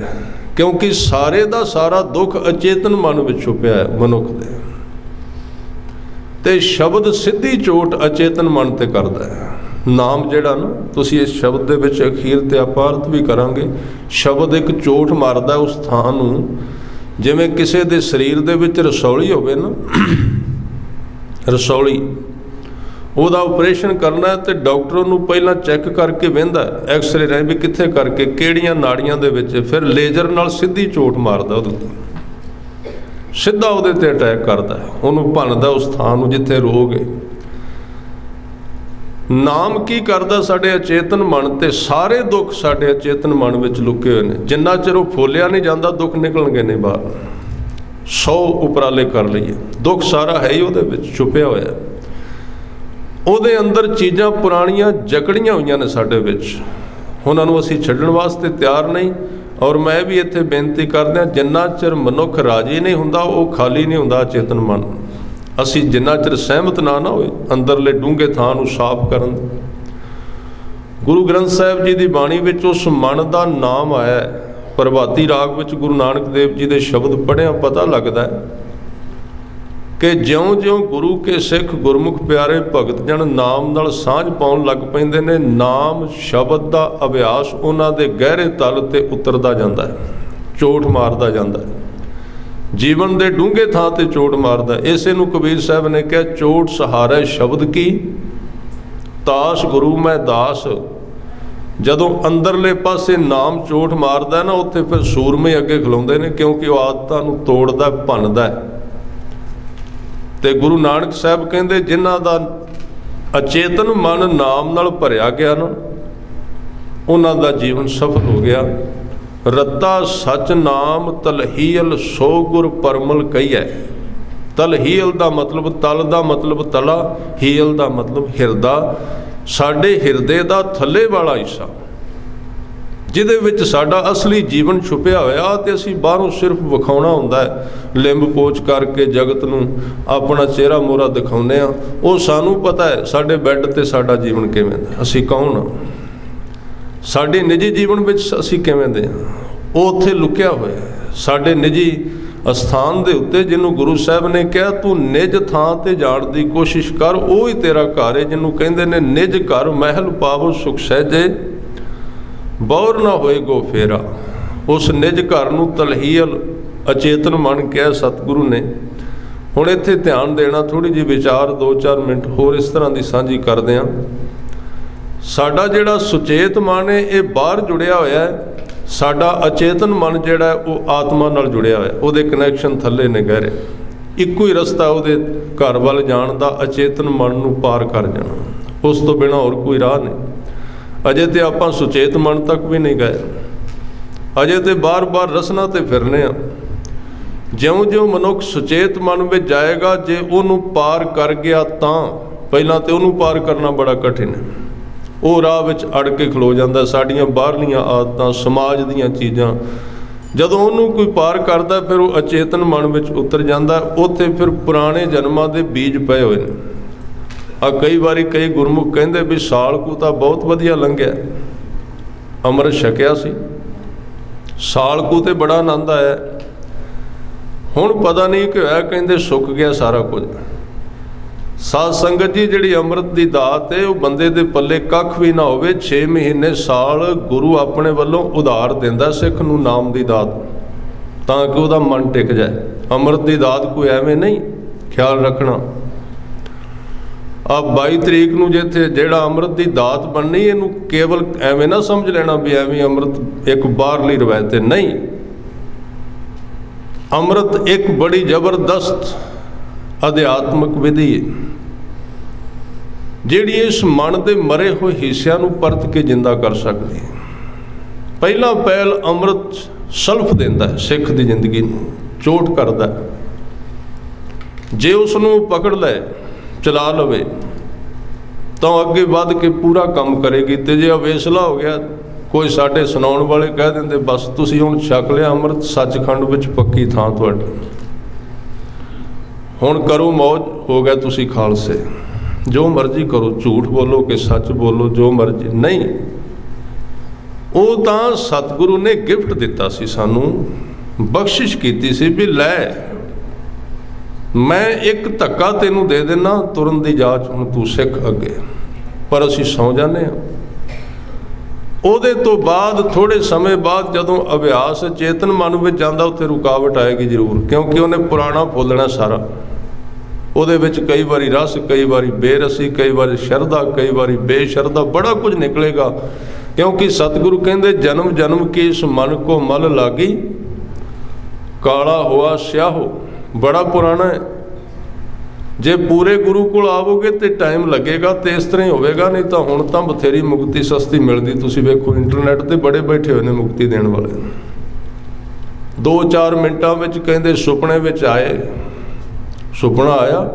क्योंकि सारे दा सारा दुख अचेतन मन विच छुपिया है मनुख दे, ते शब्द सीधी चोट अचेतन मन ते करदा है। नाम जिहड़ा ना, तुसीं इस शब्द दे विच अखीर ते आपां अर्थ भी करांगे, शब्द एक चोट मारदा उस थां नूं, जिवें किसी दे शरीर दे विच रसौली होवे ना, रसौली ਉਹਦਾ ऑपरेशन करना है तो डॉक्टर ਉਹਨੂੰ ਪਹਿਲਾਂ चैक करके ਵਹਿੰਦਾ, एक्सरे ਰਾਹੀਂ भी कित्थे करके ਕਿਹੜੀਆਂ ਨਾੜੀਆਂ ਦੇ ਵਿੱਚ, फिर लेजर ਨਾਲ ਸਿੱਧੀ ਚੋਟ ਮਾਰਦਾ, ਉਹਦੇ ਉੱਤੇ ਸਿੱਧਾ ਉਹਦੇ ਤੇ ਅਟੈਕ ਕਰਦਾ, ਉਹਨੂੰ ਭੰਨਦਾ ਉਸ ਥਾਂ ਨੂੰ ਜਿੱਥੇ ਰੋਗ ਹੈ। ਨਾਮ ਕੀ ਕਰਦਾ ਸਾਡੇ ਅਚੇਤਨ ਮਨ ਤੇ, ਸਾਰੇ ਦੁੱਖ ਸਾਡੇ ਅਚੇਤਨ ਮਨ ਵਿੱਚ ਲੁਕੇ ਹੋਏ ਨੇ, ਜਿੰਨਾ ਚਿਰ ਉਹ ਫੋਲਿਆ ਨਹੀਂ ਜਾਂਦਾ ਦੁੱਖ ਨਿਕਲਣਗੇ ਨਹੀਂ ਬਾਹਰ। 100 ਉਪਰਾਲੇ ਕਰ ਲਈਏ, ਦੁੱਖ ਸਾਰਾ ਹੈ ਹੀ ਉਹਦੇ ਵਿੱਚ ਛੁਪਿਆ ਹੋਇਆ। ਉਹਦੇ ਅੰਦਰ ਚੀਜ਼ਾਂ ਪੁਰਾਣੀਆਂ ਜਕੜੀਆਂ ਹੋਈਆਂ ਨੇ ਸਾਡੇ ਵਿੱਚ, ਉਹਨਾਂ ਨੂੰ ਅਸੀਂ ਛੱਡਣ ਵਾਸਤੇ ਤਿਆਰ ਨਹੀਂ। ਔਰ ਮੈਂ ਵੀ ਇੱਥੇ ਬੇਨਤੀ ਕਰਦਿਆਂ, ਜਿੰਨਾ ਚਿਰ ਮਨੁੱਖ ਰਾਜੀ ਨਹੀਂ ਹੁੰਦਾ ਉਹ ਖਾਲੀ ਨਹੀਂ ਹੁੰਦਾ ਚੇਤਨ ਮਨ। ਅਸੀਂ ਜਿੰਨਾ ਚਿਰ ਸਹਿਮਤ ਨਾ ਹੋਏ ਅੰਦਰਲੇ ਡੂੰਘੇ ਥਾਂ ਨੂੰ ਸਾਫ਼ ਕਰਨ। ਗੁਰੂ ਗ੍ਰੰਥ ਸਾਹਿਬ ਜੀ ਦੀ ਬਾਣੀ ਵਿੱਚ ਉਸ ਮਨ ਦਾ ਨਾਮ ਆਇਆ ਹੈ। ਪ੍ਰਭਾਤੀ ਰਾਗ ਵਿੱਚ ਗੁਰੂ ਨਾਨਕ ਦੇਵ ਜੀ ਦੇ ਸ਼ਬਦ ਪੜ੍ਹਿਆ ਪਤਾ ਲੱਗਦਾ ਹੈ कि ज्यों-ज्यों गुरु के सिख गुरमुख प्यारे भगत जन नाम नाल सांझ पाउण लग पैंदे ने, नाम शब्द का अभ्यास उन्हां दे गहरे तल ते उतरदा जांदा है, चोट मारदा जांदा है, जीवन दे डूंघे थां ते चोट मारदा। इसे नूं कबीर साहब ने कहा, चोट सहारे शब्द की, ताश गुरु मैं दास। जदों अंदरले पासे नाम चोट मारदा ना, उत्थे फिर सूरमे अगे खलोंदे ने, क्योंकि वो आदतां नूं तोड़दा भन्नदा है। ਤੇ ਗੁਰੂ ਨਾਨਕ ਸਾਹਿਬ ਕਹਿੰਦੇ, ਜਿਨ੍ਹਾਂ ਦਾ ਅਚੇਤਨ ਮਨ ਨਾਮ ਨਾਲ ਭਰਿਆ ਗਿਆ ਨਾ, ਉਹਨਾਂ ਦਾ ਜੀਵਨ ਸਫਲ ਹੋ ਗਿਆ। ਰੱਤਾ ਸਚ ਨਾਮ ਤਲਹੀਲ ਸੋ ਗੁਰ ਪਰਮਲ ਕਹੀਐ। ਤਲਹੀਲ ਦਾ ਮਤਲਬ ਤਲ ਦਾ ਮਤਲਬ ਤਲਾ, ਹੀਲ ਦਾ ਮਤਲਬ ਹਿਰਦਾ, ਸਾਡੇ ਹਿਰਦੇ ਦਾ ਥੱਲੇ ਵਾਲਾ ਹਿੱਸਾ, ਜਿਹਦੇ ਵਿੱਚ ਸਾਡਾ ਅਸਲੀ ਜੀਵਨ ਛੁਪਿਆ ਹੋਇਆ, ਤੇ ਅਸੀਂ ਬਾਹਰੋਂ ਸਿਰਫ ਵਿਖਾਉਣਾ ਹੁੰਦਾ ਹੈ, ਲਿੰਬ ਪੋਚ ਕਰਕੇ ਜਗਤ ਨੂੰ ਆਪਣਾ ਚਿਹਰਾ ਮੋਹਰਾ ਦਿਖਾਉਂਦੇ ਹਾਂ। ਉਹ ਸਾਨੂੰ ਪਤਾ ਹੈ ਸਾਡੇ ਬੈੱਡ ਤੇ ਸਾਡਾ ਜੀਵਨ ਕਿਵੇਂ ਦਾ, ਅਸੀਂ ਕੌਣ ਹਾਂ, ਸਾਡੇ ਨਿੱਜੀ ਜੀਵਨ ਵਿੱਚ ਅਸੀਂ ਕਿਵੇਂ ਦੇ ਹਾਂ, ਉਹ ਉੱਥੇ ਲੁਕਿਆ ਹੋਇਆ ਹੈ ਸਾਡੇ ਨਿੱਜੀ ਅਸਥਾਨ ਦੇ ਉੱਤੇ, ਜਿਹਨੂੰ ਗੁਰੂ ਸਾਹਿਬ ਨੇ ਕਿਹਾ ਤੂੰ ਨਿੱਜ ਥਾਂ ਤੇ ਜਾਣ ਦੀ ਕੋਸ਼ਿਸ਼ ਕਰ, ਉਹ ਹੀ ਤੇਰਾ ਘਰ ਹੈ, ਜਿਹਨੂੰ ਕਹਿੰਦੇ ਨੇ ਨਿੱਜ ਘਰ ਮਹਿਲ ਪਾਵੋ ਸੁਖ ਸਹਿਜੇ, ਬੌਰ ਨਾ ਹੋਏ ਗੋ ਫੇਰਾ। ਉਸ ਨਿੱਜ ਘਰ ਨੂੰ ਤਲਹੀਲ ਅਚੇਤਨ ਮਨ ਕਿਹਾ ਸਤਿਗੁਰੂ ਨੇ। ਹੁਣ ਇੱਥੇ ਧਿਆਨ ਦੇਣਾ, ਥੋੜ੍ਹੀ ਜਿਹੀ ਵਿਚਾਰ 2-4 ਮਿੰਟ ਹੋਰ ਇਸ ਤਰ੍ਹਾਂ ਦੀ ਸਾਂਝੀ ਕਰਦੇ ਹਾਂ। ਸਾਡਾ ਜਿਹੜਾ ਸੁਚੇਤ ਮਨ ਹੈ ਇਹ ਬਾਹਰ ਜੁੜਿਆ ਹੋਇਆ ਹੈ, ਸਾਡਾ ਅਚੇਤਨ ਮਨ ਜਿਹੜਾ ਉਹ ਆਤਮਾ ਨਾਲ ਜੁੜਿਆ ਹੋਇਆ, ਉਹਦੇ ਕਨੈਕਸ਼ਨ ਥੱਲੇ ਨੇ ਗਹਿਰੇ। ਇੱਕੋ ਹੀ ਰਸਤਾ ਉਹਦੇ ਘਰ ਵੱਲ ਜਾਣ ਦਾ, ਅਚੇਤਨ ਮਨ ਨੂੰ ਪਾਰ ਕਰ ਜਾਣਾ, ਉਸ ਤੋਂ ਬਿਨਾਂ ਹੋਰ ਕੋਈ ਰਾਹ ਨਹੀਂ। ਅਜੇ ਤੇ ਆਪਾਂ ਸੁਚੇਤ ਮਨ ਤੱਕ ਵੀ ਨਹੀਂ ਗਏ, ਅਜੇ ਤੇ ਬਾਰ-ਬਾਰ ਰਸਨਾ ਤੇ ਫਿਰਨੇ ਆ। ਜਿਉਂ-ਜਿਉਂ ਮਨੁੱਖ ਸੁਚੇਤ ਮਨ ਵਿੱਚ ਜਾਏਗਾ, ਜੇ ਉਹਨੂੰ ਪਾਰ ਕਰ ਗਿਆ ਤਾਂ, ਪਹਿਲਾਂ ਤੇ ਉਹਨੂੰ ਪਾਰ ਕਰਨਾ ਬੜਾ ਕਠਿਨ ਹੈ, ਉਹ ਰਾਹ ਵਿੱਚ ਅੜ ਕੇ ਖਲੋ ਜਾਂਦਾ। ਸਾਡੀਆਂ ਬਾਹਰਲੀਆਂ ਆਦਤਾਂ, ਸਮਾਜ ਦੀਆਂ ਚੀਜ਼ਾਂ, ਜਦੋਂ ਉਹਨੂੰ ਕੋਈ ਪਾਰ ਕਰਦਾ ਫਿਰ ਉਹ ਅਚੇਤਨ ਮਨ ਵਿੱਚ ਉਤਰ ਜਾਂਦਾ। ਉੱਥੇ ਫਿਰ ਪੁਰਾਣੇ ਜਨਮਾਂ ਦੇ ਬੀਜ ਪਏ ਹੋਏ ਨੇ। ਆ ਕਈ ਵਾਰੀ ਕਈ ਗੁਰਮੁਖ ਕਹਿੰਦੇ ਵੀ ਸਾਲ ਕੁ ਤਾਂ ਬਹੁਤ ਵਧੀਆ ਲੰਘਿਆ, ਅੰਮ੍ਰਿਤ ਛਕਿਆ ਸੀ, ਸਾਲ ਕੁ ਤੇ ਬੜਾ ਆਨੰਦ ਆਇਆ, ਹੁਣ ਪਤਾ ਨਹੀਂ ਕਿ ਹੋਇਆ, ਕਹਿੰਦੇ ਸੁੱਕ ਗਿਆ ਸਾਰਾ ਕੁਝ। ਸਾਧ ਸੰਗਤ ਜੀ, ਜਿਹੜੀ ਅੰਮ੍ਰਿਤ ਦੀ ਦਾਤ ਹੈ ਉਹ ਬੰਦੇ ਦੇ ਪੱਲੇ ਕੱਖ ਵੀ ਨਾ ਹੋਵੇ, 6 ਮਹੀਨੇ ਸਾਲ ਗੁਰੂ ਆਪਣੇ ਵੱਲੋਂ ਉਧਾਰ ਦਿੰਦਾ ਸਿੱਖ ਨੂੰ ਨਾਮ ਦੀ ਦਾਤ, ਤਾਂ ਕਿ ਉਹਦਾ ਮਨ ਟਿਕ ਜਾਏ। ਅੰਮ੍ਰਿਤ ਦੀ ਦਾਤ ਕੋਈ ਐਵੇਂ ਨਹੀਂ, ਖਿਆਲ ਰੱਖਣਾ। ਆ 22 ਤਰੀਕ ਨੂੰ ਜਿੱਥੇ ਜਿਹੜਾ ਅੰਮ੍ਰਿਤ ਦੀ ਦਾਤ ਬਣਨੀ, ਇਹਨੂੰ ਕੇਵਲ ਐਵੇਂ ਨਾ ਸਮਝ ਲੈਣਾ ਵੀ ਐਵੇਂ ਅੰਮ੍ਰਿਤ ਇੱਕ ਬਾਹਰਲੀ ਰਵਾਇਤ ਹੈ, ਨਹੀਂ। ਅੰਮ੍ਰਿਤ ਇੱਕ ਬੜੀ ਜ਼ਬਰਦਸਤ ਅਧਿਆਤਮਿਕ ਵਿਧੀ ਹੈ, ਜਿਹੜੀ ਇਸ ਮਨ ਦੇ ਮਰੇ ਹੋਏ ਹਿੱਸਿਆਂ ਨੂੰ ਪਰਤ ਕੇ ਜਿੰਦਾ ਕਰ ਸਕਦੀ ਹੈ। ਪਹਿਲਾ ਪਹਿਲ ਅੰਮ੍ਰਿਤ ਸਲਫ ਦਿੰਦਾ ਹੈ, ਸਿੱਖ ਦੀ ਜ਼ਿੰਦਗੀ ਨੂੰ ਚੋਟ ਕਰਦਾ ਹੈ। ਜੇ ਉਸ ਨੂੰ ਪਕੜ ਲੈ, ਚਲਾ ਲਵੇ, ਤਾਂ ਅੱਗੇ ਵੱਧ ਕੇ ਪੂਰਾ ਕੰਮ ਕਰੇਗੀ। ਤੇ ਜੇ ਅਵੇਸਲਾ ਹੋ ਗਿਆ, ਕੋਈ ਸਾਡੇ ਸੁਣਾਉਣ ਵਾਲੇ ਕਹਿ ਦਿੰਦੇ ਬਸ ਤੁਸੀਂ ਹੁਣ ਛਕ ਲਿਆ ਅੰਮ੍ਰਿਤ, ਸੱਚਖੰਡ ਵਿੱਚ ਪੱਕੀ ਥਾਂ ਤੁਹਾਡੀ, ਹੁਣ ਕਰੋ ਮੌਜ, ਹੋ ਗਿਆ ਤੁਸੀਂ ਖਾਲਸੇ, ਜੋ ਮਰਜ਼ੀ ਕਰੋ, ਝੂਠ ਬੋਲੋ ਕਿ ਸੱਚ ਬੋਲੋ, ਜੋ ਮਰਜ਼ੀ। ਨਹੀਂ, ਉਹ ਤਾਂ ਸਤਿਗੁਰੂ ਨੇ ਗਿਫਟ ਦਿੱਤਾ ਸੀ, ਸਾਨੂੰ ਬਖਸ਼ਿਸ਼ ਕੀਤੀ ਸੀ ਵੀ ਲੈ ਮੈਂ ਇੱਕ ਧੱਕਾ ਤੈਨੂੰ ਦੇ ਦੇਣਾ, ਤੁਰਨ ਦੀ ਜਾਚ ਹੁਣ ਤੂੰ ਸਿੱਖ ਅੱਗੇ। ਪਰ ਅਸੀਂ ਸੌਂ ਜਾਂਦੇ ਹਾਂ। ਉਹਦੇ ਤੋਂ ਬਾਅਦ ਥੋੜ੍ਹੇ ਸਮੇਂ ਬਾਅਦ ਜਦੋਂ ਅਭਿਆਸ ਚੇਤਨ ਮਨ ਵਿੱਚ ਜਾਂਦਾ, ਉੱਥੇ ਰੁਕਾਵਟ ਆਏਗੀ ਜ਼ਰੂਰ, ਕਿਉਂਕਿ ਉਹਨੇ ਪੁਰਾਣਾ ਫੋਲਣਾ ਸਾਰਾ। ਉਹਦੇ ਵਿੱਚ ਕਈ ਵਾਰੀ ਰਸ, ਕਈ ਵਾਰੀ ਬੇਰਸੀ, ਕਈ ਵਾਰੀ ਸ਼ਰਧਾ, ਕਈ ਵਾਰੀ ਬੇਸ਼ਰਧਾ, ਬੜਾ ਕੁਝ ਨਿਕਲੇਗਾ। ਕਿਉਂਕਿ ਸਤਿਗੁਰੂ ਕਹਿੰਦੇ ਜਨਮ ਜਨਮ ਕੀ ਇਸ ਮਨ ਕੋ ਮਲ ਲਾਗੀ, ਕਾਲਾ ਹੋਆ ਸਿਆਹੋ, ਬੜਾ ਪੁਰਾਣਾ ਹੈ। ਜੇ ਪੂਰੇ ਗੁਰੂ ਕੋਲ ਆਵੋਗੇ ਤੇ ਟਾਈਮ ਲੱਗੇਗਾ, ਤੇ ਇਸ ਤਰ੍ਹਾਂ ਹੀ ਹੋਵੇਗਾ। ਨਹੀਂ ਤਾਂ ਹੁਣ ਤਾਂ ਬਥੇਰੀ ਮੁਕਤੀ ਸਸਤੀ ਮਿਲਦੀ। ਤੁਸੀਂ ਵੇਖੋ ਇੰਟਰਨੈਟ ਤੇ ਬੜੇ ਬੈਠੇ ਹੋਏ ਨੇ ਮੁਕਤੀ ਦੇਣ ਵਾਲੇ। 2-4 ਮਿੰਟਾਂ ਵਿੱਚ ਕਹਿੰਦੇ ਸੁਪਨੇ ਵਿੱਚ ਆਏ, ਸੁਪਨਾ ਆਇਆ,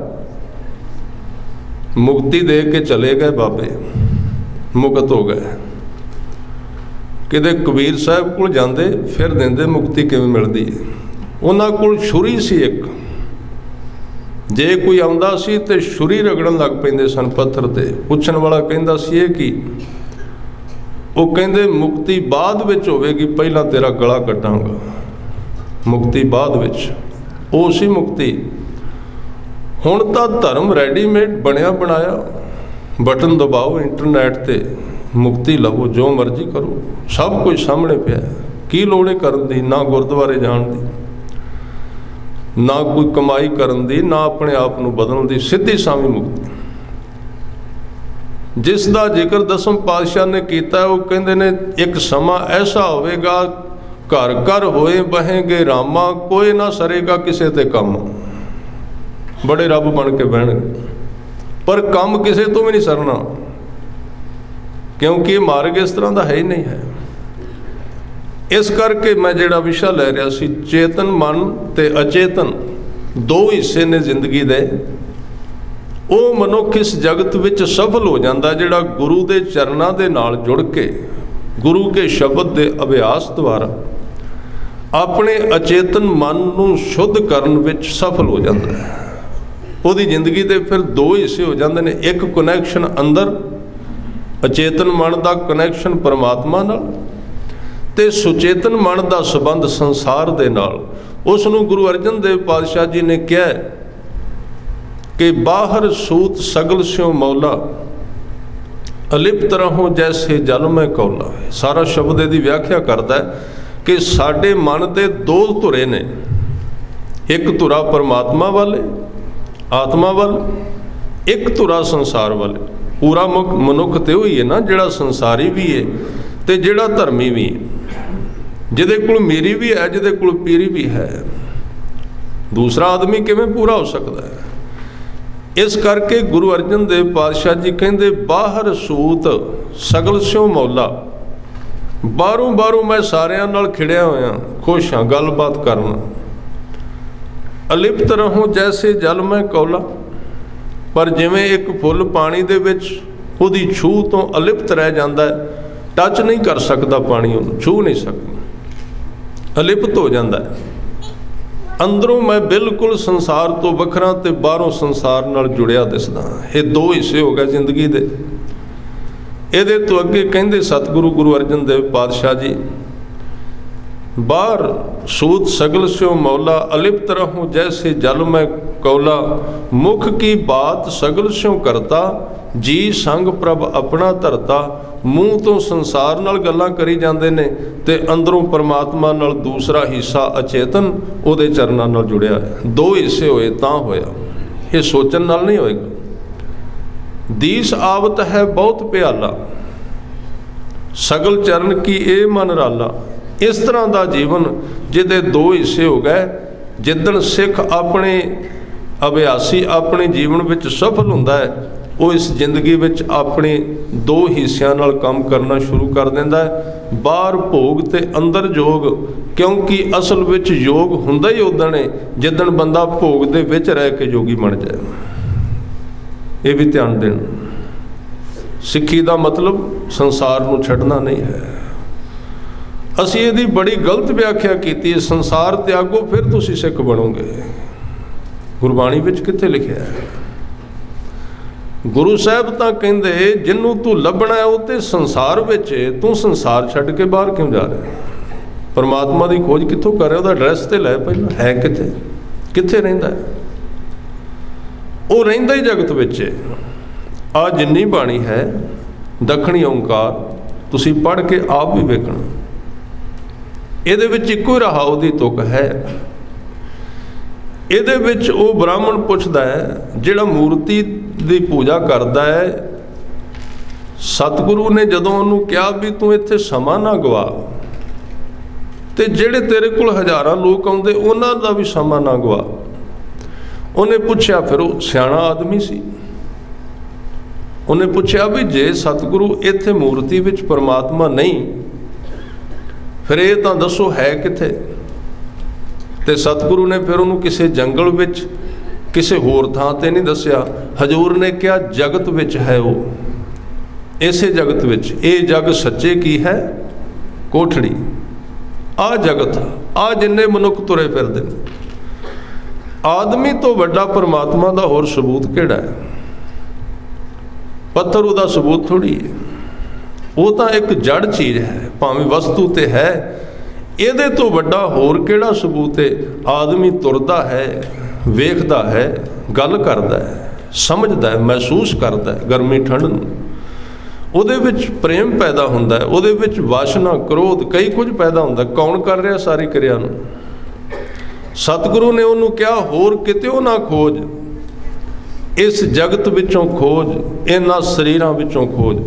ਮੁਕਤੀ ਦੇ ਕੇ ਚਲੇ ਗਏ ਬਾਬੇ, ਮੁਕਤ ਹੋ ਗਏ। ਕਿਤੇ ਕਬੀਰ ਸਾਹਿਬ ਕੋਲ ਜਾਂਦੇ, ਫਿਰ ਦਿੰਦੇ ਮੁਕਤੀ ਕਿਵੇਂ ਮਿਲਦੀ ਹੈ। ਉਹਨਾਂ ਕੋਲ ਛੁਰੀ ਸੀ ਇੱਕ, ਜੇ ਕੋਈ ਆਉਂਦਾ ਸੀ ਤੇ ਛੁਰੀ ਰਗੜਨ ਲੱਗ ਪੈਂਦੇ ਸਨ ਪੱਥਰ ਤੇ। ਪੁੱਛਣ ਵਾਲਾ ਕਹਿੰਦਾ ਸੀ ਇਹ ਕੀ? ਉਹ ਕਹਿੰਦੇ ਮੁਕਤੀ ਬਾਅਦ ਵਿੱਚ ਹੋਵੇਗੀ, ਪਹਿਲਾਂ ਤੇਰਾ ਗਲਾ ਕੱਟਾਂਗਾ। ਮੁਕਤੀ ਬਾਅਦ ਵਿੱਚ, ਉਹ ਸੀ ਮੁਕਤੀ। ਹੁਣ ਤਾਂ ਧਰਮ ਰੈਡੀਮੇਡ ਬਣਿਆ ਬਣਾਇਆ, ਬਟਨ ਦਬਾਓ ਇੰਟਰਨੈਟ ਤੇ, ਮੁਕਤੀ ਲਵੋ, ਜੋ ਮਰਜ਼ੀ ਕਰੋ, ਸਭ ਕੁਝ ਸਾਹਮਣੇ ਪਿਆ। ਕੀ ਲੋੜ ਹੈ ਕਰਨ ਦੀ? ਨਾ ਗੁਰਦੁਆਰੇ ਜਾਣ ਦੀ, ਨਾ ਕੋਈ ਕਮਾਈ ਕਰਨ ਦੀ, ਨਾ ਆਪਣੇ ਆਪ ਨੂੰ ਬਦਲਣ ਦੀ, ਸਿੱਧੀ ਸਾਵੀਂ ਮੁਕਤੀ। ਜਿਸ ਦਾ ਜ਼ਿਕਰ ਦਸਮ ਪਾਤਸ਼ਾਹ ਨੇ ਕੀਤਾ, ਉਹ ਕਹਿੰਦੇ ਨੇ ਇੱਕ ਸਮਾਂ ਐਸਾ ਹੋਵੇਗਾ, ਘਰ ਘਰ ਹੋਏ ਬਹੇਂਗੇ ਰਾਮਾ, ਕੋਈ ਨਾ ਸਰੇਗਾ ਕਿਸੇ ਤੇ ਕੰਮ। ਬੜੇ ਰੱਬ ਬਣ ਕੇ ਬਹਿਣਗੇ, ਪਰ ਕੰਮ ਕਿਸੇ ਤੋਂ ਵੀ ਨਹੀਂ ਸਰਨਾ, ਕਿਉਂਕਿ ਇਹ ਮਾਰਗ ਇਸ ਤਰ੍ਹਾਂ ਦਾ ਹੈ ਹੀ ਨਹੀਂ ਹੈ। ਇਸ ਕਰਕੇ ਮੈਂ ਜਿਹੜਾ ਵਿਸ਼ਾ ਲੈ ਰਿਹਾ ਸੀ, ਚੇਤਨ ਮਨ ਤੇ ਅਚੇਤਨ ਦੋ ਹਿੱਸੇ ਨੇ ਜ਼ਿੰਦਗੀ ਦੇ। ਉਹ ਮਨੁੱਖ ਇਸ ਜਗਤ ਵਿੱਚ ਸਫਲ ਹੋ ਜਾਂਦਾ ਜਿਹੜਾ ਗੁਰੂ ਦੇ ਚਰਨਾਂ ਦੇ ਨਾਲ ਜੁੜ ਕੇ, ਗੁਰੂ ਕੇ ਸ਼ਬਦ ਦੇ ਅਭਿਆਸ ਦੁਆਰਾ ਆਪਣੇ ਅਚੇਤਨ ਮਨ ਨੂੰ ਸ਼ੁੱਧ ਕਰਨ ਵਿੱਚ ਸਫਲ ਹੋ ਜਾਂਦਾ ਹੈ। ਉਹਦੀ ਜ਼ਿੰਦਗੀ ਦੇ ਫਿਰ ਦੋ ਹਿੱਸੇ ਹੋ ਜਾਂਦੇ ਨੇ, ਇੱਕ ਕਨੈਕਸ਼ਨ ਅੰਦਰ, ਅਚੇਤਨ ਮਨ ਦਾ ਕਨੈਕਸ਼ਨ ਪਰਮਾਤਮਾ ਨਾਲ, ਤੇ ਸੁਚੇਤਨ ਮਨ ਦਾ ਸੰਬੰਧ ਸੰਸਾਰ ਦੇ ਨਾਲ। ਉਸ ਨੂੰ ਗੁਰੂ ਅਰਜਨ ਦੇਵ ਪਾਤਸ਼ਾਹ ਜੀ ਨੇ ਕਿਹਾ ਕਿ ਬਾਹਰ ਸੂਤ ਸਗਲ ਸਿਉ ਮੌਲਾ, ਅਲਿਪਤ ਰਹੋ ਜੈਸੇ ਜਲ ਮੈਂ ਕੌਲਾ। ਸਾਰਾ ਸ਼ਬਦ ਇਹਦੀ ਵਿਆਖਿਆ ਕਰਦਾ ਕਿ ਸਾਡੇ ਮਨ ਦੇ ਦੋ ਧੁਰੇ ਨੇ, ਇੱਕ ਧੁਰਾ ਪਰਮਾਤਮਾ ਵਾਲੇ ਆਤਮਾ ਵੱਲ, ਇੱਕ ਧੁਰਾ ਸੰਸਾਰ ਵਾਲੇ। ਪੂਰਾ ਮਨੁੱਖ ਤੇ ਉਹੀ ਹੈ ਨਾ ਜਿਹੜਾ ਸੰਸਾਰੀ ਵੀ ਹੈ ਤੇ ਜਿਹੜਾ ਧਰਮੀ ਵੀ ਹੈ, ਜਿਹਦੇ ਕੋਲ ਮੇਰੀ ਵੀ ਹੈ, ਜਿਹਦੇ ਕੋਲ ਪੀਰੀ ਵੀ ਹੈ। ਦੂਸਰਾ ਆਦਮੀ ਕਿਵੇਂ ਪੂਰਾ ਹੋ ਸਕਦਾ ਹੈ? ਇਸ ਕਰਕੇ ਗੁਰੂ ਅਰਜਨ ਦੇਵ ਪਾਤਸ਼ਾਹ ਜੀ ਕਹਿੰਦੇ ਬਾਹਰ ਸੂਤ ਸਗਲ ਸਿਉ ਮੌਲਾ, ਬਾਹਰੋਂ ਬਾਹਰੋਂ ਮੈਂ ਸਾਰਿਆਂ ਨਾਲ ਖਿੜਿਆ ਹੋਇਆ, ਖੁਸ਼ ਹਾਂ, ਗੱਲਬਾਤ ਕਰਨਾ। ਅਲਿਪਤ ਰਹੋ ਜੈਸੇ ਜਲ ਮੈਂ ਕੌਲਾ, ਪਰ ਜਿਵੇਂ ਇੱਕ ਫੁੱਲ ਪਾਣੀ ਦੇ ਵਿੱਚ ਉਹਦੀ ਛੂਹ ਤੋਂ ਅਲਿਪਤ ਰਹਿ ਜਾਂਦਾ ਹੈ, ਟੱਚ ਨਹੀਂ ਕਰ ਸਕਦਾ ਪਾਣੀ, ਉਹਨੂੰ ਛੂਹ ਨਹੀਂ ਸਕਦਾ, ਅਲਿਪਤ ਹੋ ਜਾਂਦਾ ਹੈ। ਅੰਦਰੋਂ ਮੈਂ ਬਿਲਕੁਲ ਸੰਸਾਰ ਤੋਂ ਵੱਖਰਾ ਤੇ ਬਾਹਰੋਂ ਸੰਸਾਰ ਨਾਲ ਜੁੜਿਆ ਦਿਸਦਾ। ਇਹ ਦੋ ਹਿੱਸੇ ਹੋ ਗਏ ਜ਼ਿੰਦਗੀ ਦੇ। ਇਹਦੇ ਤੋਂ ਅੱਗੇ ਕਹਿੰਦੇ ਸਤਿਗੁਰੂ ਗੁਰੂ ਅਰਜਨ ਦੇਵ ਪਾਤਸ਼ਾਹ ਜੀ, बार सूत सगल स्यो मौला, अलिप्त रहूं जैसे जल में कौला। मुख की बात सगल स्यो करता, जी संग प्रभ अपना धरता। मूँह तो संसार नाल गल्लां करी जांदे ने ते अंदरों परमात्मा नाल दूसरा हिस्सा अचेतन उहदे चरनां नाल जुड़िया है। दो हिस्से होए तां होया, ये सोचण नाल नहीं होएगा। दीस आवत है बहुत प्याला, सगल चरण की ए मन राला। इस तरह का जीवन जिहदे दो हिस्से हो गए, जिदन सिख अपने अभ्यासी अपने जीवन में सफल हुंदा है, वो इस जिंदगी में अपने दो हिस्सों नाल काम करना शुरू कर देंदा है। बाहर भोग ते अंदर जोग, क्योंकि असल विच योग हुंदा ही उदण है जिदन बंदा भोग दे विच रह के जोगी बन जाए। ये भी ध्यान देना। सिੱਖੀ ਦਾ मतलब संसार नूं छड्डना नहीं है। ਅਸੀਂ ਇਹਦੀ बड़ी गलत व्याख्या की है, संसार त्यागो फिर तुसीं सिੱਖ बनोगे। गुरबाणी विच कित्थे लिखिया है? गुरु साहब तां कहिंदे जिन्नू तू लभना है वो ते संसार विच, तू संसार छड्ड के बाहर क्यों जा रहा है? परमात्मा की खोज कित्थों कर रहा? ਉਹਦਾ एड्रैस ते लै पहला, है कित्थे, कित्थे रहिंदा है? वो रहिंदा ही जगत विच है। आ जिन्नी बाणी है दखणी ओंकार तुसीं पढ़ के आप भी वेखना, ਇਹਦੇ ਵਿੱਚ ਇੱਕੋ ਹੀ ਰਹਾਉ ਦੀ ਤੁਕ ਹੈ। ਇਹਦੇ ਵਿੱਚ ਉਹ ਬ੍ਰਾਹਮਣ ਪੁੱਛਦਾ ਹੈ ਜਿਹੜਾ ਮੂਰਤੀ ਦੀ ਪੂਜਾ ਕਰਦਾ ਹੈ, ਸਤਿਗੁਰੂ ਨੇ ਜਦੋਂ ਉਹਨੂੰ ਕਿਹਾ ਵੀ ਤੂੰ ਇੱਥੇ ਸਮਾਂ ਨਾ ਗਵਾ, ਤੇ ਜਿਹੜੇ ਤੇਰੇ ਕੋਲ ਹਜ਼ਾਰਾਂ ਲੋਕ ਆਉਂਦੇ ਉਹਨਾਂ ਦਾ ਵੀ ਸਮਾਂ ਨਾ ਗਵਾ। ਉਹਨੇ ਪੁੱਛਿਆ, ਫਿਰ ਉਹ ਸਿਆਣਾ ਆਦਮੀ ਸੀ, ਉਹਨੇ ਪੁੱਛਿਆ ਵੀ ਜੇ ਸਤਿਗੁਰੂ ਇੱਥੇ ਮੂਰਤੀ ਵਿੱਚ ਪਰਮਾਤਮਾ ਨਹੀਂ, फिर ये तो दसो है कित्थे? ते सतगुरु ने फिर उन्होंने किसी जंगल विच किसी होर थां ते नहीं दसिया। हजूर ने क्या जगत विच है, वो इसे जगत विच, ये जग सच्चे की है कोठड़ी। आ जगत आ जिन्ने मनुख तुरे फिरदे, आदमी तो वड्डा परमात्मा दा होर सबूत किहड़ा है? पत्थर उहदा सबूत थोड़ी है, वो तो एक जड़ चीज़ है, भावें वस्तु तो है। ਇਹਦੇ ਤੋਂ ਵੱਡਾ ਹੋਰ ਕਿਹੜਾ ਸਬੂਤ ਹੈ? ਆਦਮੀ ਤੁਰਦਾ ਹੈ, ਵੇਖਦਾ ਹੈ, ਗੱਲ ਕਰਦਾ ਹੈ, ਸਮਝਦਾ ਹੈ, ਮਹਿਸੂਸ ਕਰਦਾ ਹੈ ਗਰਮੀ ਠੰਡ ਨੂੰ, ਉਹਦੇ ਵਿੱਚ ਪ੍ਰੇਮ ਪੈਦਾ ਹੁੰਦਾ ਹੈ, ਉਹਦੇ ਵਿੱਚ ਵਾਸ਼ਨਾ ਕ੍ਰੋਧ ਕਈ ਕੁਝ ਪੈਦਾ ਹੁੰਦਾ। ਕੌਣ ਕਰ ਰਿਹਾ ਸਾਰੀ ਕਿਰਿਆ ਨੂੰ? ਸਤਿਗੁਰੂ ਨੇ ਉਹਨੂੰ ਕਿਹਾ ਹੋਰ ਕਿਤੇ ਨਾ ਖੋਜ, ਇਸ ਜਗਤ ਵਿੱਚੋਂ ਖੋਜ, ਇਹਨਾਂ ਸਰੀਰਾਂ ਵਿੱਚੋਂ ਖੋਜ।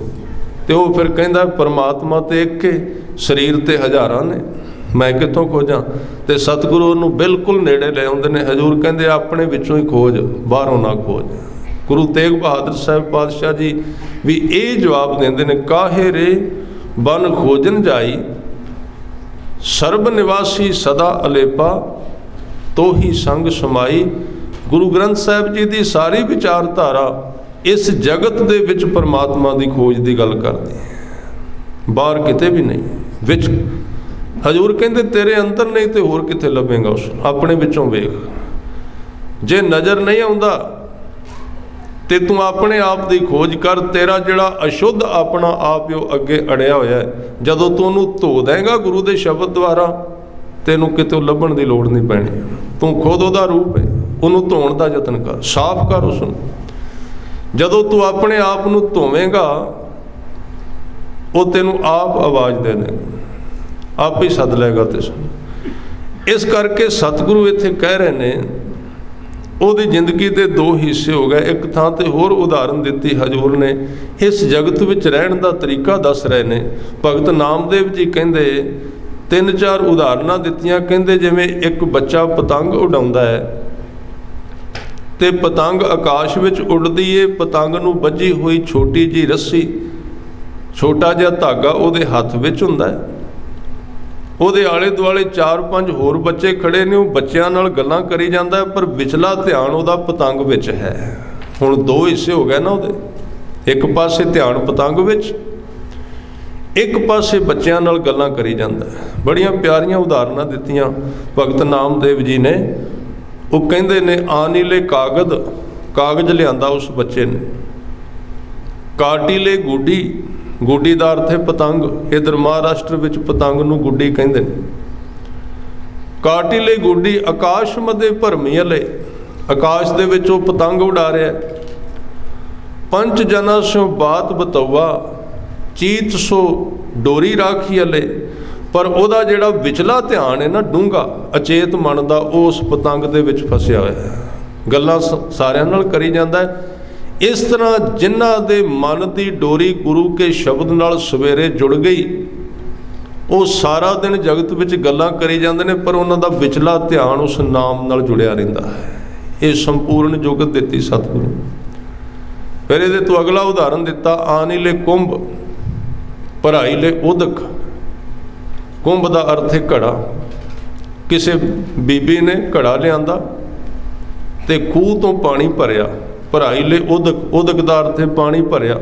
ਤੇ ਉਹ ਫਿਰ ਕਹਿੰਦਾ ਪਰਮਾਤਮਾ ਤੇ ਇੱਕ ਹੈ, ਸਰੀਰ ਤੇ ਹਜ਼ਾਰਾਂ ਨੇ, ਮੈਂ ਕਿੱਥੋਂ ਖੋਜਾਂ? ਤੇ ਸਤਿਗੁਰੂ ਉਹਨੂੰ ਬਿਲਕੁਲ ਨੇੜੇ ਲੈ ਆਉਂਦੇ ਨੇ। ਹਜ਼ੂਰ ਕਹਿੰਦੇ ਆਪਣੇ ਵਿੱਚੋਂ ਹੀ ਖੋਜ, ਬਾਹਰੋਂ ਨਾ ਖੋਜ। ਗੁਰੂ ਤੇਗ ਬਹਾਦਰ ਸਾਹਿਬ ਪਾਤਸ਼ਾਹ ਜੀ ਵੀ ਇਹ ਜਵਾਬ ਦਿੰਦੇ ਨੇ, ਕਾਹੇ ਰੇ ਬਨ ਖੋਜਨ ਜਾਈ, ਸਰਬ ਨਿਵਾਸੀ ਸਦਾ ਅਲੇਪਾ, ਤੋਹੀ ਸੰਗ ਸਮਾਈ। ਗੁਰੂ ਗ੍ਰੰਥ ਸਾਹਿਬ ਜੀ ਦੀ ਸਾਰੀ ਵਿਚਾਰਧਾਰਾ इस जगत दे विच परमात्मा की खोज की गल करती है, बाहर किते भी नहीं। विच हजूर कहते तेरे अंदर नहीं तो होर किते लभेगा, उस अपने विचों वेख। जे नज़र नहीं आउंदा ते तू अपने आप की खोज कर। तेरा जिहड़ा अशुद्ध अपना आप वो अगे अड़िया होया है, जदों तू उहनूं धो देगा गुरु के शब्द द्वारा, तैनूं कितों लभण की लोड़ नहीं पैनी। तू खुद उहदा रूप है, उहनूं धोण दा यतन कर, साफ कर उसनूं। जदों तू अपने आप नूं धोवेगा वो तेनू आप आवाज़ दे देगा, आप ही सद लेगा तेन। इस करके सतगुरु इत्थे कह रहे ने ਉਹਦੀ ਜ਼ਿੰਦਗੀ ਦੇ ਦੋ ਹਿੱਸੇ ਹੋ ਗਏ। ਇੱਕ ਥਾਂ ਤੇ ਹੋਰ ਉਦਾਹਰਨ ਦਿੱਤੀ ਹਜ਼ੂਰ ਨੇ, ਇਸ ਜਗਤ ਵਿੱਚ ਰਹਿਣ ਦਾ ਤਰੀਕਾ ਦੱਸ ਰਹੇ ਨੇ। ਭਗਤ ਨਾਮਦੇਵ ਜੀ ਕਹਿੰਦੇ 3-4 ਉਦਾਹਰਨਾਂ ਦਿੱਤੀਆਂ। ਕਹਿੰਦੇ ਜਿਵੇਂ ਇੱਕ ਬੱਚਾ ਪਤੰਗ ਉਡਾਉਂਦਾ ਹੈ ਤੇ ਪਤੰਗ ਆਕਾਸ਼ ਵਿੱਚ ਉੱਡਦੀ ਏ, ਪਤੰਗ ਨੂੰ ਬੱਝੀ ਹੋਈ ਛੋਟੀ ਜੀ ਰੱਸੀ, ਛੋਟਾ ਜਿਹਾ ਧਾਗਾ ਉਹਦੇ ਹੱਥ ਵਿੱਚ ਹੁੰਦਾ ਹੈ। ਉਹਦੇ ਆਲੇ ਦੁਆਲੇ 4-5 ਹੋਰ ਬੱਚੇ ਖੜੇ ਨੇ, ਉਹ ਬੱਚਿਆਂ ਨਾਲ ਗੱਲਾਂ ਕਰੀ ਜਾਂਦਾ, ਪਰ ਵਿਚਲਾ ਧਿਆਨ ਉਹਦਾ ਪਤੰਗ ਵਿੱਚ ਹੈ। ਹੁਣ ਦੋ ਹਿੱਸੇ ਹੋ ਗਏ ਨਾ ਉਹਦੇ, ਇੱਕ ਪਾਸੇ ਧਿਆਨ ਪਤੰਗ ਵਿੱਚ, ਇੱਕ ਪਾਸੇ ਬੱਚਿਆਂ ਨਾਲ ਗੱਲਾਂ ਕਰੀ ਜਾਂਦਾ। ਬੜੀਆਂ ਪਿਆਰੀਆਂ ਉਦਾਹਰਨਾਂ ਦਿੱਤੀਆਂ ਭਗਤ ਨਾਮਦੇਵ ਜੀ ਨੇ। ਉਹ ਕਹਿੰਦੇ ਨੇ ਆਨੀਲੇ ਕਾਗਜ਼ ਲਿਆਂਦਾ ਉਸ ਬੱਚੇ ਨੇ, ਕਾਟੀਲੇ ਗੁੱਡੀ, ਗੁੱਡੀ ਦਾ ਅਰਥ ਹੈ ਪਤੰਗ। ਇਧਰ ਮਹਾਰਾਸ਼ਟਰ ਵਿੱਚ ਪਤੰਗ ਨੂੰ ਗੁੱਡੀ ਕਹਿੰਦੇ ਨੇ। ਕਾਟਿਲੇ ਗੁੱਡੀ ਆਕਾਸ਼ ਮਦੇ ਭਰਮੀਲੇ, ਆਕਾਸ਼ ਦੇ ਵਿੱਚ ਉਹ ਪਤੰਗ ਉਡਾ ਰਿਹਾ। ਪੰਚ ਜਨਾ ਸਿਓ ਬਾਤ ਬਤੌਆ, ਚੀਤ ਸੋ ਡੋਰੀ ਰਾਖੀਲੇ। ਪਰ ਉਹਦਾ ਜਿਹੜਾ ਵਿਚਲਾ ਧਿਆਨ ਹੈ ਨਾ, ਡੂੰਘਾ ਅਚੇਤ ਮਨ ਦਾ, ਉਹ ਉਸ ਪਤੰਗ ਦੇ ਵਿੱਚ ਫਸਿਆ ਹੋਇਆ ਹੈ। ਗੱਲਾਂ ਸਾਰਿਆਂ ਨਾਲ ਕਰੀ ਜਾਂਦਾ ਹੈ। ਇਸ ਤਰ੍ਹਾਂ ਜਿਨ੍ਹਾਂ ਦੇ ਮਨ ਦੀ ਡੋਰੀ ਗੁਰੂ ਕੇ ਸ਼ਬਦ ਨਾਲ ਸਵੇਰੇ ਜੁੜ ਗਈ, ਉਹ ਸਾਰਾ ਦਿਨ ਜਗਤ ਵਿੱਚ ਗੱਲਾਂ ਕਰੀ ਜਾਂਦੇ ਨੇ, ਪਰ ਉਹਨਾਂ ਦਾ ਵਿਚਲਾ ਧਿਆਨ ਉਸ ਨਾਮ ਨਾਲ ਜੁੜਿਆ ਰਹਿੰਦਾ ਹੈ। ਇਹ ਸੰਪੂਰਨ ਜੁਗਤ ਦਿੱਤੀ ਸਤਿਗੁਰੂ। ਫਿਰ ਇਹਦੇ ਤੋਂ ਅਗਲਾ ਉਦਾਹਰਨ ਦਿੱਤਾ, ਆਨਿਲੇ ਕੁੰਭ ਭਰਾਈਲੇ ਉਦਕ। ਕੁੰਭ ਦਾ ਅਰਥ ਹੈ ਘੜਾ। ਕਿਸੇ ਬੀਬੀ ਨੇ ਘੜਾ ਲਿਆਂਦਾ ਤੇ ਖੂਹ ਤੋਂ ਪਾਣੀ ਭਰਿਆ। ਭਰਾਈਲੇ ਉਦਕ, ਉਦਕ ਦਾ ਅਰਥ ਹੈ ਪਾਣੀ ਭਰਿਆ।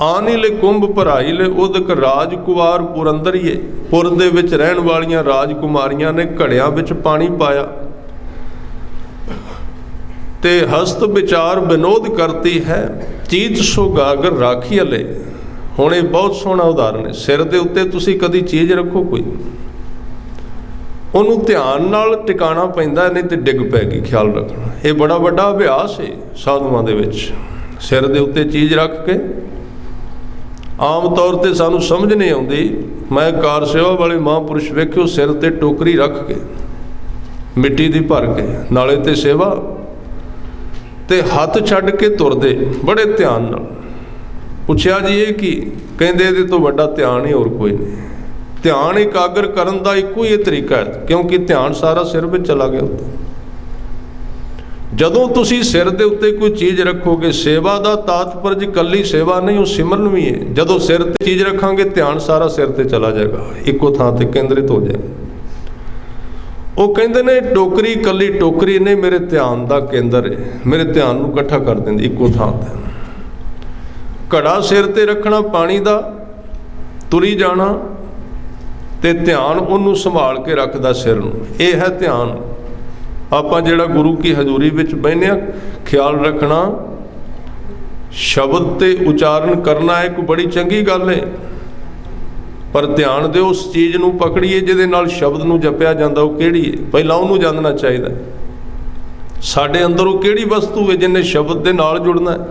ਆਨਿਲੇ ਕੁੰਭ ਭਰਾਈਲੇ ਉਦਕ, ਰਾਜਕੁਮਾਰ ਪੁਰੰਦਰੀਏ। ਪੁਰ ਦੇ ਵਿੱਚ ਰਹਿਣ ਵਾਲੀਆਂ ਰਾਜਕੁਮਾਰੀਆਂ ਨੇ ਘੜਿਆਂ ਵਿੱਚ ਪਾਣੀ ਪਾਇਆ ਤੇ ਹਸਤ ਵਿਚਾਰ ਵਿਨੋਦ ਕਰਤੀ ਹੈ, ਚੀਤ ਸੋ ਗਾਗਰ ਰਾਖੀਲੇ। ਹੁਣ ਇਹ ਬਹੁਤ ਸੋਹਣਾ ਉਦਾਹਰਨ ਹੈ। ਸਿਰ ਦੇ ਉੱਤੇ ਤੁਸੀਂ ਕਦੀ ਚੀਜ਼ ਰੱਖੋ ਕੋਈ, ਉਹਨੂੰ ਧਿਆਨ ਨਾਲ ਟਿਕਾਣਾ ਪੈਂਦਾ, ਨਹੀਂ ਤੇ ਡਿੱਗ ਪੈਗੀ। ਖਿਆਲ ਰੱਖਣਾ, ਇਹ ਬੜਾ ਵੱਡਾ ਅਭਿਆਸ ਹੈ ਸਾਧੂਆਂ ਦੇ ਵਿੱਚ। ਸਿਰ ਦੇ ਉੱਤੇ ਚੀਜ਼ ਰੱਖ ਕੇ, ਆਮ ਤੌਰ ਤੇ ਸਾਨੂੰ ਸਮਝ ਨਹੀਂ ਆਉਂਦੀ। ਮੈਂ ਕਾਰ ਸੇਵਾ ਵਾਲੇ ਮਹਾਂਪੁਰਸ਼ ਵੇਖਿਓ ਸਿਰ ਤੇ ਟੋਕਰੀ ਰੱਖ ਕੇ, ਮਿੱਟੀ ਦੀ ਭਰ ਕੇ, ਨਾਲੇ ਤੇ ਸੇਵਾ ਤੇ ਹੱਥ ਛੱਡ ਕੇ ਤੁਰਦੇ ਬੜੇ ਧਿਆਨ ਨਾਲ। ਪੁੱਛਿਆ ਜੀ ਇਹ ਕੀ? ਕਹਿੰਦੇ ਇਹਦੇ ਤੋਂ ਵੱਡਾ ਧਿਆਨ ਹੀ ਹੋਰ ਕੋਈ ਨਹੀਂ। ਧਿਆਨ ਇਕਾਗਰ ਕਰਨ ਦਾ ਇੱਕੋ ਹੀ ਤਰੀਕਾ ਹੈ, ਕਿਉਂਕਿ ਧਿਆਨ ਸਾਰਾ ਸਿਰ ਵਿੱਚ ਚਲਾ ਗਿਆ। ਜਦੋਂ ਤੁਸੀਂ ਸਿਰ ਦੇ ਉੱਤੇ ਕੋਈ ਚੀਜ਼ ਰੱਖੋਗੇ, ਸੇਵਾ ਦਾ ਤਾਤਪਰਜ ਇਕੱਲੀ ਸੇਵਾ ਨਹੀਂ, ਉਹ ਸਿਮਰਨ ਵੀ ਹੈ। ਜਦੋਂ ਸਿਰ ਤੇ ਚੀਜ਼ ਰੱਖਾਂਗੇ, ਧਿਆਨ ਸਾਰਾ ਸਿਰ ਤੇ ਚਲਾ ਜਾਏਗਾ, ਇੱਕੋ ਥਾਂ ਤੇ ਕੇਂਦਰਿਤ ਹੋ ਜਾਏਗਾ। ਉਹ ਕਹਿੰਦੇ ਨੇ ਟੋਕਰੀ ਇਕੱਲੀ ਟੋਕਰੀ ਨਹੀਂ, ਮੇਰੇ ਧਿਆਨ ਦਾ ਕੇਂਦਰ ਹੈ, ਮੇਰੇ ਧਿਆਨ ਨੂੰ ਇਕੱਠਾ ਕਰ ਦਿੰਦੀ ਇੱਕੋ ਥਾਂ ਤੇ। ਘੜਾ ਸਿਰ ਤੇ ਰੱਖਣਾ ਪਾਣੀ ਦਾ, ਤੁਰੀ ਜਾਣਾ ਤੇ ਧਿਆਨ ਉਹਨੂੰ ਸੰਭਾਲ ਕੇ ਰੱਖਦਾ ਸਿਰ ਨੂੰ। ਇਹ ਹੈ ਧਿਆਨ। ਆਪਾਂ ਜਿਹੜਾ ਗੁਰੂ ਕੀ ਹਜ਼ੂਰੀ ਵਿੱਚ ਬਹਿੰਦੇ ਹਾਂ, ਖਿਆਲ ਰੱਖਣਾ, ਸ਼ਬਦ ਤੇ ਉਚਾਰਨ ਕਰਨਾ ਇੱਕ ਬੜੀ ਚੰਗੀ ਗੱਲ ਹੈ, ਪਰ ਧਿਆਨ ਦਿਓ ਉਸ ਚੀਜ਼ ਨੂੰ ਪਕੜੀਏ ਜਿਹਦੇ ਨਾਲ ਸ਼ਬਦ ਨੂੰ ਜਪਿਆ ਜਾਂਦਾ। ਉਹ ਕਿਹੜੀ ਹੈ? ਪਹਿਲਾਂ ਉਹਨੂੰ ਜਾਣਨਾ ਚਾਹੀਦਾ। ਸਾਡੇ ਅੰਦਰ ਉਹ ਕਿਹੜੀ ਵਸਤੂ ਹੈ ਜਿਹਨੇ ਸ਼ਬਦ ਦੇ ਨਾਲ ਜੁੜਨਾ ਹੈ।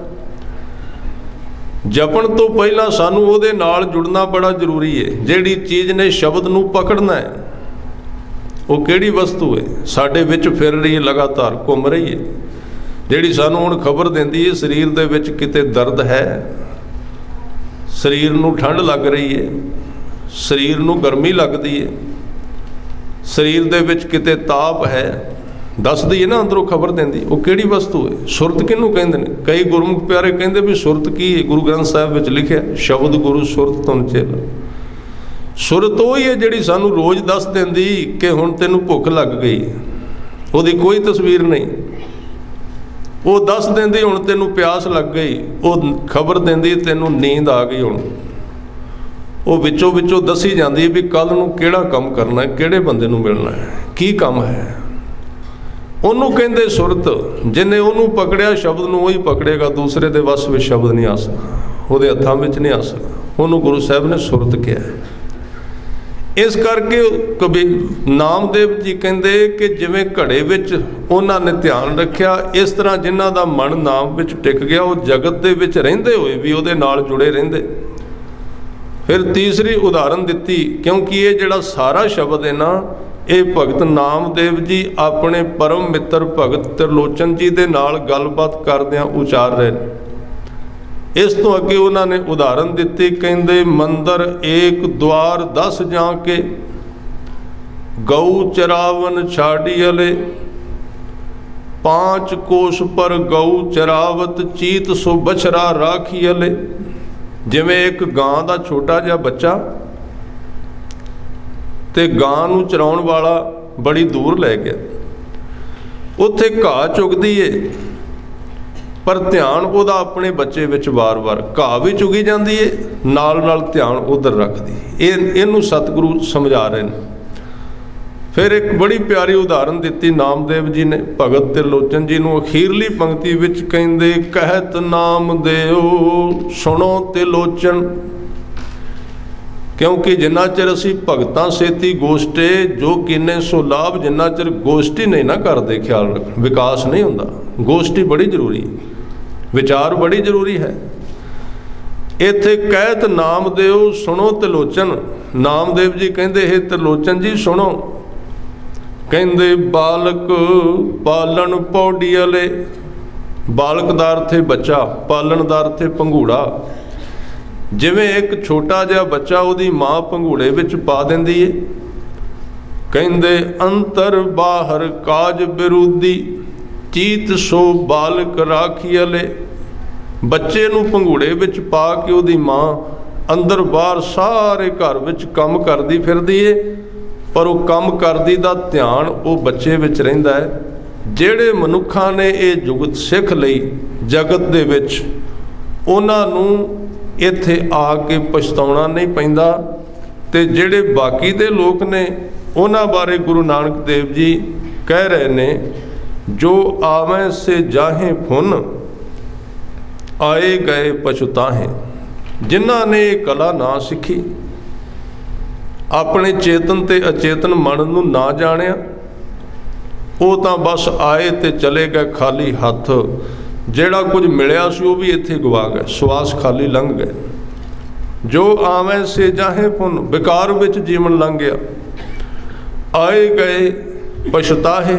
ਜਪਣ ਤੋਂ ਪਹਿਲਾਂ ਸਾਨੂੰ ਉਹਦੇ ਨਾਲ ਜੁੜਨਾ ਬੜਾ ਜ਼ਰੂਰੀ ਹੈ। ਜਿਹੜੀ ਚੀਜ਼ ਨੇ ਸ਼ਬਦ ਨੂੰ ਪਕੜਨਾ ਹੈ, ਉਹ ਕਿਹੜੀ ਵਸਤੂ ਹੈ? ਸਾਡੇ ਵਿੱਚ ਫਿਰ ਰਹੀ ਹੈ, ਲਗਾਤਾਰ ਘੁੰਮ ਰਹੀ ਹੈ, ਜਿਹੜੀ ਸਾਨੂੰ ਹੁਣ ਖਬਰ ਦਿੰਦੀ ਹੈ ਸਰੀਰ ਦੇ ਵਿੱਚ ਕਿਤੇ ਦਰਦ ਹੈ, ਸਰੀਰ ਨੂੰ ਠੰਡ ਲੱਗ ਰਹੀ ਹੈ, ਸਰੀਰ ਨੂੰ ਗਰਮੀ ਲੱਗਦੀ ਹੈ, ਸਰੀਰ ਦੇ ਵਿੱਚ ਕਿਤੇ ਤਾਪ ਹੈ, ਦੱਸਦੀ ਹੈ ਨਾ, ਅੰਦਰੋਂ ਖਬਰ ਦਿੰਦੀ। ਉਹ ਕਿਹੜੀ ਵਸਤੂ ਹੈ? ਸੁਰਤ ਕਿਹਨੂੰ ਕਹਿੰਦੇ ਨੇ? ਕਈ ਗੁਰਮੁਖ ਪਿਆਰੇ ਕਹਿੰਦੇ ਵੀ ਸੁਰਤ ਕੀ ਹੈ? ਗੁਰੂ ਗ੍ਰੰਥ ਸਾਹਿਬ ਵਿੱਚ ਲਿਖਿਆ, ਸ਼ਬਦ ਗੁਰੂ ਸੁਰਤ ਤੁਮ ਚੇਲਾ। ਸੁਰਤ ਉਹ ਹੀ ਹੈ ਜਿਹੜੀ ਸਾਨੂੰ ਰੋਜ਼ ਦੱਸ ਦਿੰਦੀ ਕਿ ਹੁਣ ਤੈਨੂੰ ਭੁੱਖ ਲੱਗ ਗਈ। ਉਹਦੀ ਕੋਈ ਤਸਵੀਰ ਨਹੀਂ। ਉਹ ਦੱਸ ਦਿੰਦੀ ਹੁਣ ਤੈਨੂੰ ਪਿਆਸ ਲੱਗ ਗਈ। ਉਹ ਖਬਰ ਦਿੰਦੀ ਤੈਨੂੰ ਨੀਂਦ ਆ ਗਈ ਹੁਣ। ਉਹ ਵਿੱਚੋਂ ਵਿੱਚੋਂ ਦੱਸੀ ਜਾਂਦੀ ਹੈ ਵੀ ਕੱਲ੍ਹ ਨੂੰ ਕਿਹੜਾ ਕੰਮ ਕਰਨਾ ਹੈ, ਕਿਹੜੇ ਬੰਦੇ ਨੂੰ ਮਿਲਣਾ ਹੈ, ਕੀ ਕੰਮ ਹੈ। ਉਹਨੂੰ ਕਹਿੰਦੇ ਸੁਰਤ। ਜਿਹਨੇ ਉਹਨੂੰ ਪਕੜਿਆ, ਸ਼ਬਦ ਨੂੰ, ਉਹੀ ਪਕੜੇਗਾ। ਦੂਸਰੇ ਦੇ ਵੱਸ ਵਿੱਚ ਸ਼ਬਦ ਨਹੀਂ ਆ ਸਕਦਾ, ਉਹਦੇ ਹੱਥਾਂ ਵਿੱਚ ਨਹੀਂ ਆ ਸਕਦਾ। ਉਹਨੂੰ ਗੁਰੂ ਸਾਹਿਬ ਨੇ ਸੁਰਤ ਕਿਹਾ। ਇਸ ਕਰਕੇ ਕਬੀਰ ਨਾਮਦੇਵ ਜੀ ਕਹਿੰਦੇ ਕਿ ਜਿਵੇਂ ਘੜੇ ਵਿੱਚ ਉਹਨਾਂ ਨੇ ਧਿਆਨ ਰੱਖਿਆ, ਇਸ ਤਰ੍ਹਾਂ ਜਿਨ੍ਹਾਂ ਦਾ ਮਨ ਨਾਮ ਵਿੱਚ ਟਿਕ ਗਿਆ, ਉਹ ਜਗਤ ਦੇ ਵਿੱਚ ਰਹਿੰਦੇ ਹੋਏ ਵੀ ਉਹਦੇ ਨਾਲ ਜੁੜੇ ਰਹਿੰਦੇ। ਫਿਰ ਤੀਸਰੀ ਉਦਾਹਰਨ ਦਿੱਤੀ, ਕਿਉਂਕਿ ਇਹ ਜਿਹੜਾ ਸਾਰਾ ਸ਼ਬਦ ਹੈ ਨਾ, ਇਹ ਭਗਤ ਨਾਮਦੇਵ ਜੀ ਆਪਣੇ ਪਰਮ ਮਿੱਤਰ ਭਗਤ ਤ੍ਰਿਲੋਚਨ ਜੀ ਦੇ ਨਾਲ ਗੱਲਬਾਤ ਕਰਦਿਆਂ ਉਚਾਰ ਰਹੇ ਨੇ। ਇਸ ਤੋਂ ਅੱਗੇ ਉਹਨਾਂ ਨੇ ਉਦਾਹਰਨ ਦਿੱਤੀ, ਕਹਿੰਦੇ ਮੰਦਰ ਏਕ ਦੁਆਰ 10 ਜਾਂ ਕੇ, ਗਊ ਚਰਾਵਨ ਛਾੜੀਅਲੇ, 5 ਕੋਸ਼ ਪਰ ਗਊ ਚਰਾਵਤ, ਚੀਤ ਸੋ ਬਛੜਾ ਰਾਖੀਅਲੇ। ਜਿਵੇਂ ਇੱਕ ਗਾਂ ਦਾ ਛੋਟਾ ਜਿਹਾ ਬੱਚਾ ਤੇ ਗਾਂ ਨੂੰ ਚਰਾਉਣ ਵਾਲਾ ਬੜੀ ਦੂਰ ਲੈ ਗਿਆ, ਉੱਥੇ ਘਾਹ ਚੁਗਦੀ ਏ, ਪਰ ਧਿਆਨ ਉਹਦਾ ਆਪਣੇ ਬੱਚੇ ਵਿੱਚ ਵਾਰ-ਵਾਰ। ਘਾਹ ਵੀ ਚੁਗੀ ਜਾਂਦੀ ਏ, ਨਾਲ ਨਾਲ ਧਿਆਨ ਉਧਰ ਰੱਖਦੀ। ਇਹਨੂੰ ਸਤਿਗੁਰੂ ਸਮਝਾ ਰਹੇ ਨੇ। ਫਿਰ ਇੱਕ ਬੜੀ ਪਿਆਰੀ ਉਦਾਹਰਨ ਦਿੱਤੀ ਨਾਮਦੇਵ ਜੀ ਨੇ ਭਗਤ ਤ੍ਰਿਲੋਚਨ ਜੀ ਨੂੰ। ਅਖੀਰਲੀ ਪੰਕਤੀ ਵਿੱਚ ਕਹਿੰਦੇ, ਕਹਿਤ ਨਾਮਦੇਵ ਸੁਣੋ ਤ੍ਰਿਲੋਚਨ, क्योंकि जिन्ना चिर असी भगतां सेती गोष्टे जो कीने सो लाभ, जिन्ना चिर गोष्ठी नहीं ना करते ख्याल रख विकास नहीं हुंदा। गोष्ठी बड़ी जरूरी, विचार बड़ी जरूरी है। इत्थे कहत नामदेव सुनो त्रिलोचन, नामदेव जी कहते हे त्रिलोचन जी सुनो, कहते बालक पालन पौड़ी वाले, बालक दा अर्थ है बच्चा, पालन दा अर्थ है पंघूड़ा। जिवें एक छोटा जिहा बच्चा उहदी माँ पंघूड़े विच पा दिंदी है, कहते अंतर बाहर काज विरोधी, चीत सो बालक राखी वाले। बच्चे नूं पंघूड़े विच पा के उहदी माँ अंदर बाहर सारे घर विच काम करदी फिरदी है, पर वो काम करदी दा ध्यान वो बच्चे विच रहिंदा है। जिहड़े मनुखां ने ये जुगत सिख लई जगत दे विच, उन्हां नूं इत्थे आके पछताउणा नहीं पैंदा। ते जिहड़े बाकी दे लोक ने उन्हां बारे गुरु नानक देव जी कह रहे ने, जो आवें से जाहें फुन आए गए पछताहें। जिन्हां ने ये कला ना सीखी, अपने चेतन ते अचेतन मन नूं ना जाणिया, वो तां बस आए ते चले गए खाली हत्थ। ਜਿਹੜਾ कुछ मिलिया सी वो भी इत्थे गवा गए, सवास खाली लंघ गए। जो आवें से जाहे पुन, बेकार विच जीवन लंघ गया। आए गए पछताहे,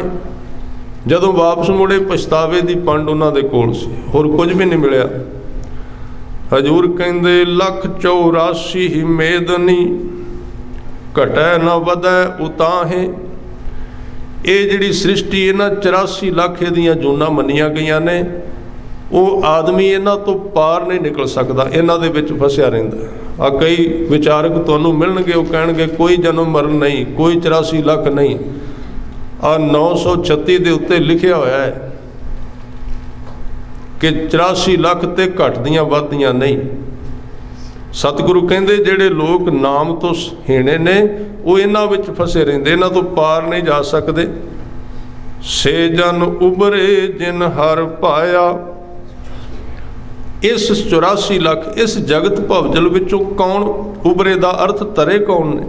जदों वापस मुड़े पछतावे दी पंड उन्हां दे कोल सी, होर कुछ भी नहीं मिलिया। हजूर कहंदे लख 84 ही मेदनी, घटै न वधै उताहे। ये जिहड़ी सृष्टि इन्हां 84 लाख इहदियां जूनां मन्नियां गईयां ने, वो आदमी इन्हां तो पार नहीं निकल सकता, इन्हां दे विच फसिया रहिंदा। आ कई विचारक तुहानूं मिलणगे, वो कहणगे कोई जन्म मरण नहीं, कोई 84 लाख नहीं। आ 936 दे उत्ते लिखिया होया है कि 84 लाख ते घटदियां वधदियां नहीं। सतगुरु कहंदे जिहड़े लोग नाम तो हीणे ने, वो इन्हां विच फसे रहिंदे, इन्हां तो पार नहीं जा सकते। से जन उभरे जिन हर पाया। इस 84 लाख इस जगत भवजल विचों कौन उभरे दा अर्थ तरे कौन ने?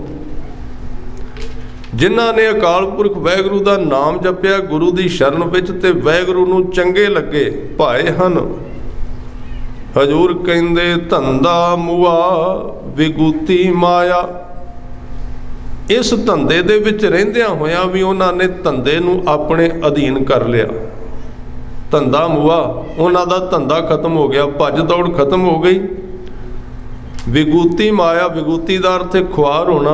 जिन्हां ने अकाल पुरख वाहिगुरू दा नाम जपिया गुरु दी शरण विच ते वाहिगुरू नूं चंगे लगे भाए हन। हजूर कहंदे धंधा मुआ विगूती माया। इस धंधे दे विच रहिंदियां होइयां भी उन्हां ने धंधे नूं अपने अधीन कर लिया। धंधा मुआ, उन्हां दा धंधा खत्म हो गया, भज दौड़ खत्म हो गई। विगूती माया, विगूती दा अर्थ है खुआर होना।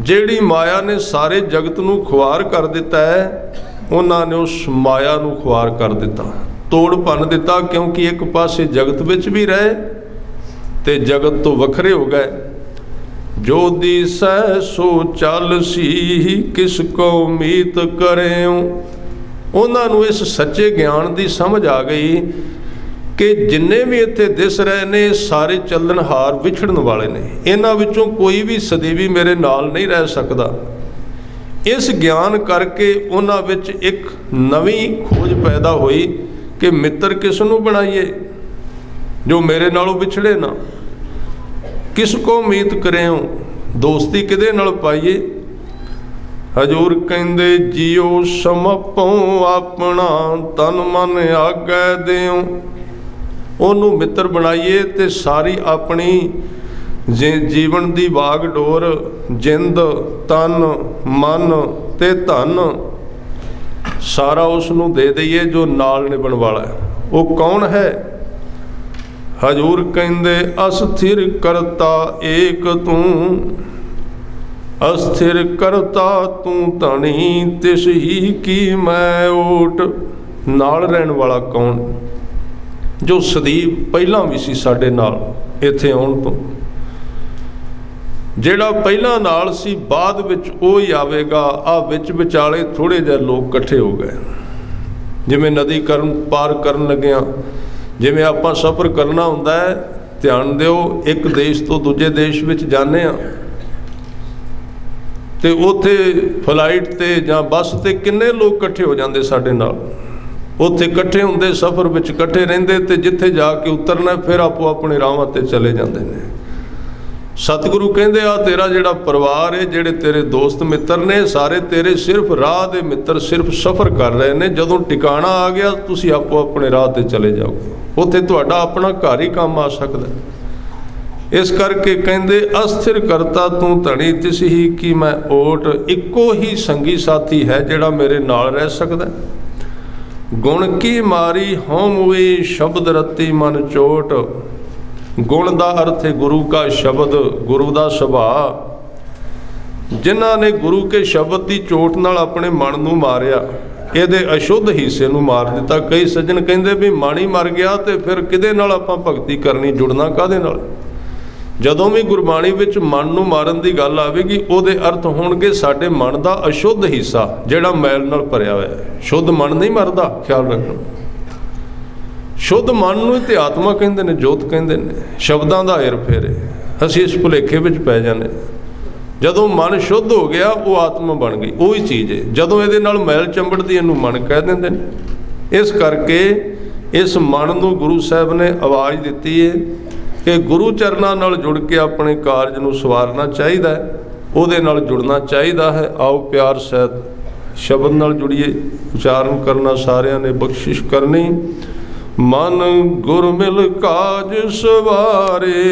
जिहड़ी माया ने सारे जगत नूं खुआर कर दिता है, उन्हां ने उस माया नूं खुआर कर दिता, तोड़ भन दिता। क्योंकि एक पासे जगत विच भी रहे ते जगत तो वखरे हो गए। जो दिसै सो चल सी, किस को मीत करें। उन्हां नूं इस सच्चे ज्ञान की समझ आ गई कि जिन्ने भी इत्थे दिस रहे ने सारे चलनहार विछड़न वाले ने, इन्हां विचों कोई भी सदैवी मेरे नाल नहीं रह सकता। इस ज्ञान करके उन्हां विच एक नवीं खोज पैदा हुई कि मित्र किस नूं बनाइए जो मेरे नालों विछड़े ना। किस को मीत करें, दोस्ती किदे नाल पाइए। हजूर कहंदे जियो समपो अपना तन मन आगे देओ। ओनू मित्र बनाइए ते सारी अपनी जीवन की वाग डोर जिंद तन मन ते धन सारा उसनू दे दईए जो नाल निभण वाला है। वो कौन है? हजूर कहंदे अस्थिर करता एक तू, अस्थिर करता तू धनी तिस ही की मैं ओट। नाल रहन वाला कौन? जो सदीप पहला भी सी साडे नाल इत्थे आउण तो, ਜਿਹੜਾ ਪਹਿਲਾਂ ਨਾਲ ਸੀ ਬਾਅਦ ਵਿੱਚ ਉਹ ਹੀ ਆਵੇਗਾ। ਆ ਵਿੱਚ ਵਿਚਾਲੇ ਥੋੜੇ ਜਿਹੇ ਲੋਕ ਇਕੱਠੇ ਹੋ ਗਏ। ਜਿਵੇਂ ਨਦੀ ਪਾਰ ਕਰਨ ਲੱਗਿਆਂ, ਜਿਵੇਂ ਆਪਾਂ ਸਫ਼ਰ ਕਰਨਾ ਹੁੰਦਾ ਹੈ, ਧਿਆਨ ਦਿਓ, ਇੱਕ ਦੇਸ਼ ਤੋਂ ਦੂਜੇ ਦੇਸ਼ ਵਿੱਚ ਜਾਂਦੇ ਹਾਂ ਤੇ ਉੱਥੇ ਫਲਾਈਟ ਤੇ ਜਾਂ ਬੱਸ ਤੇ ਕਿੰਨੇ ਲੋਕ ਇਕੱਠੇ ਹੋ ਜਾਂਦੇ ਸਾਡੇ ਨਾਲ। ਉੱਥੇ ਇਕੱਠੇ ਹੁੰਦੇ, ਸਫ਼ਰ ਵਿੱਚ ਇਕੱਠੇ ਰਹਿੰਦੇ ਤੇ ਜਿੱਥੇ ਜਾ ਕੇ ਉਤਰਨਾ ਫਿਰ ਆਪੋ ਆਪਣੇ ਰਾਹਾਂ ਤੇ ਚਲੇ ਜਾਂਦੇ ਨੇ। सतगुरु कहते आ तेरा जिहड़ा परिवार है, जिहड़े तेरे दोस्त मित्र ने, सारे तेरे सिर्फ राह दे मित्र, सिर्फ सफ़र कर रहे हैं। जदों टिकाणा आ गया तुसीं आपो अपने राह ते चले जाओगे, उत्थे तुहाडा अपना घर ही काम आ सकदा है। इस करके कहते अस्थिर करता तू धनी तिस ही कि मैं ओट, इक्को ही संगी साथी है जिहड़ा मेरे नाल रह सकदा है। गुण की मारी होम हुई शब्द रत्ती मन चोट, गुण का अर्थ है गुरु का शब्द, गुरु का सुभाव। जिन्हां ने गुरु के शब्द की चोट नाल अपने मन नूं मारिया, ਇਹਦੇ अशुद्ध हिस्से ਨੂੰ मार दिता। कई सज्जन कहते भी मन ही मर गया तो फिर किहदे नाल आपां भगती करनी, जुड़ना काहदे नाल। ਜਦੋਂ भी गुरबाणी विच मन ਨੂੰ मारन की गल आवेगी ਉਹਦੇ अर्थ होणगे साडे मन का अशुद्ध हिस्सा ਜਿਹੜਾ मैल नाल भरिया होया है। शुद्ध मन नहीं मरदा, ख्याल रखना। शुद्ध मन नूं ते आत्मा कहते हैं, जोत कहते हैं। शब्दों का हेर फेर असीं इस भुलेखे विच पै जाने। जदों मन शुद्ध हो गया वो आत्मा बन गई, वही चीज़ है। जदों इहदे नाल मैल चंबड़दी इहनूं मन कह दिंदे ने। इस करके इस मन नूं गुरु साहब ने आवाज़ दिती है कि गुरु चरनां नाल जुड़ के अपने कारज नूं सवारना चाहिदा है, उहदे नाल जुड़ना चाहिदा है। आओ प्यार सहित शब्द नाल जुड़िए, उचारण करना सारिਆਂ ने बख्शिश करनी। मन गुर मिल काज सवारे,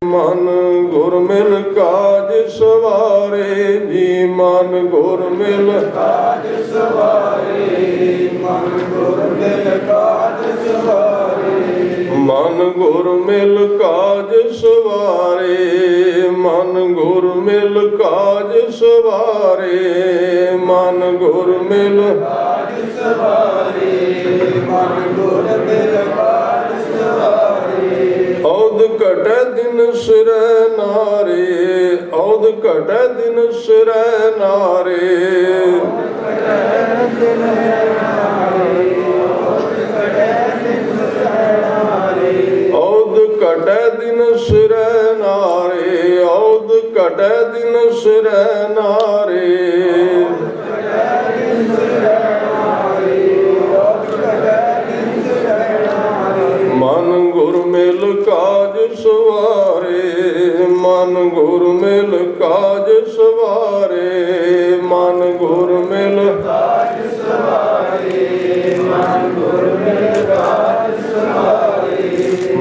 मन गुर मिल काज सवारे जी, मन गुर मिल काज सवारे, मन गुर मिल काज सवारे, मन गुर मिल काज सवारे, मन गुर मिल काज सवारे, मन गुर मिल काज सवारे, मन गुर मिल काज सवारे। औद घटै दिन सिरै नारे, औद घटै दिन सिरै नारे, औद घटै दिन सिरै नारे, औद घटै दिन सिरै नारे, मन गुर मिल काज सवारे, मन गुर मिल काज सवारे, मन गुर मिल काज सवारे, मन गुर मिल काज सवारे,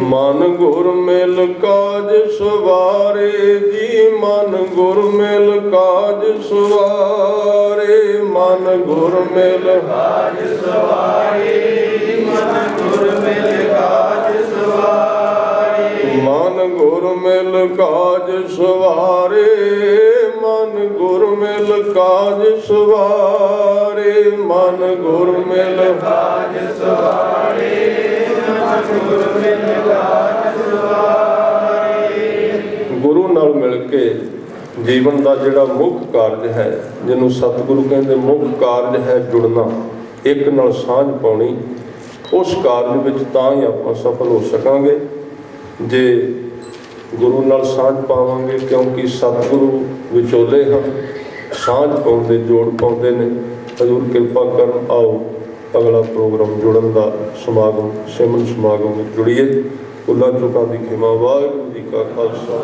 मन गुर मिल काज सवारे जी, मन गुर मिल काज सवारे, मन गुर मिल काज सवारे, मन गुर मिल काज सवारे, मन गुर मिल काज सवारे, मन गुर मिल काज सवारे, मन गुर मिल काज सवारे, मन गुर मिल काज सवारे। गुरु नाल मिल के जीवन का जिहड़ा मुख कारज है, जिन्हों सतगुरु कहते मुख कारज है जुड़ना, एक नाल सांझ पाउणी। उस कारज विच तां ही आपां सफल हो सकांगे जे गुरु नाल सांझ पावांगे, क्योंकि सतगुरु विचोले हैं, सांझ पाउंदे जोड़ पाउंदे ने। हजूर किरपा करन। आओ अगला प्रोग्राम जुड़न का समागम सिमरन समागम में जुड़िए। भुलां चुकां दी खिमा। वाहिगुरू जी का खालसा।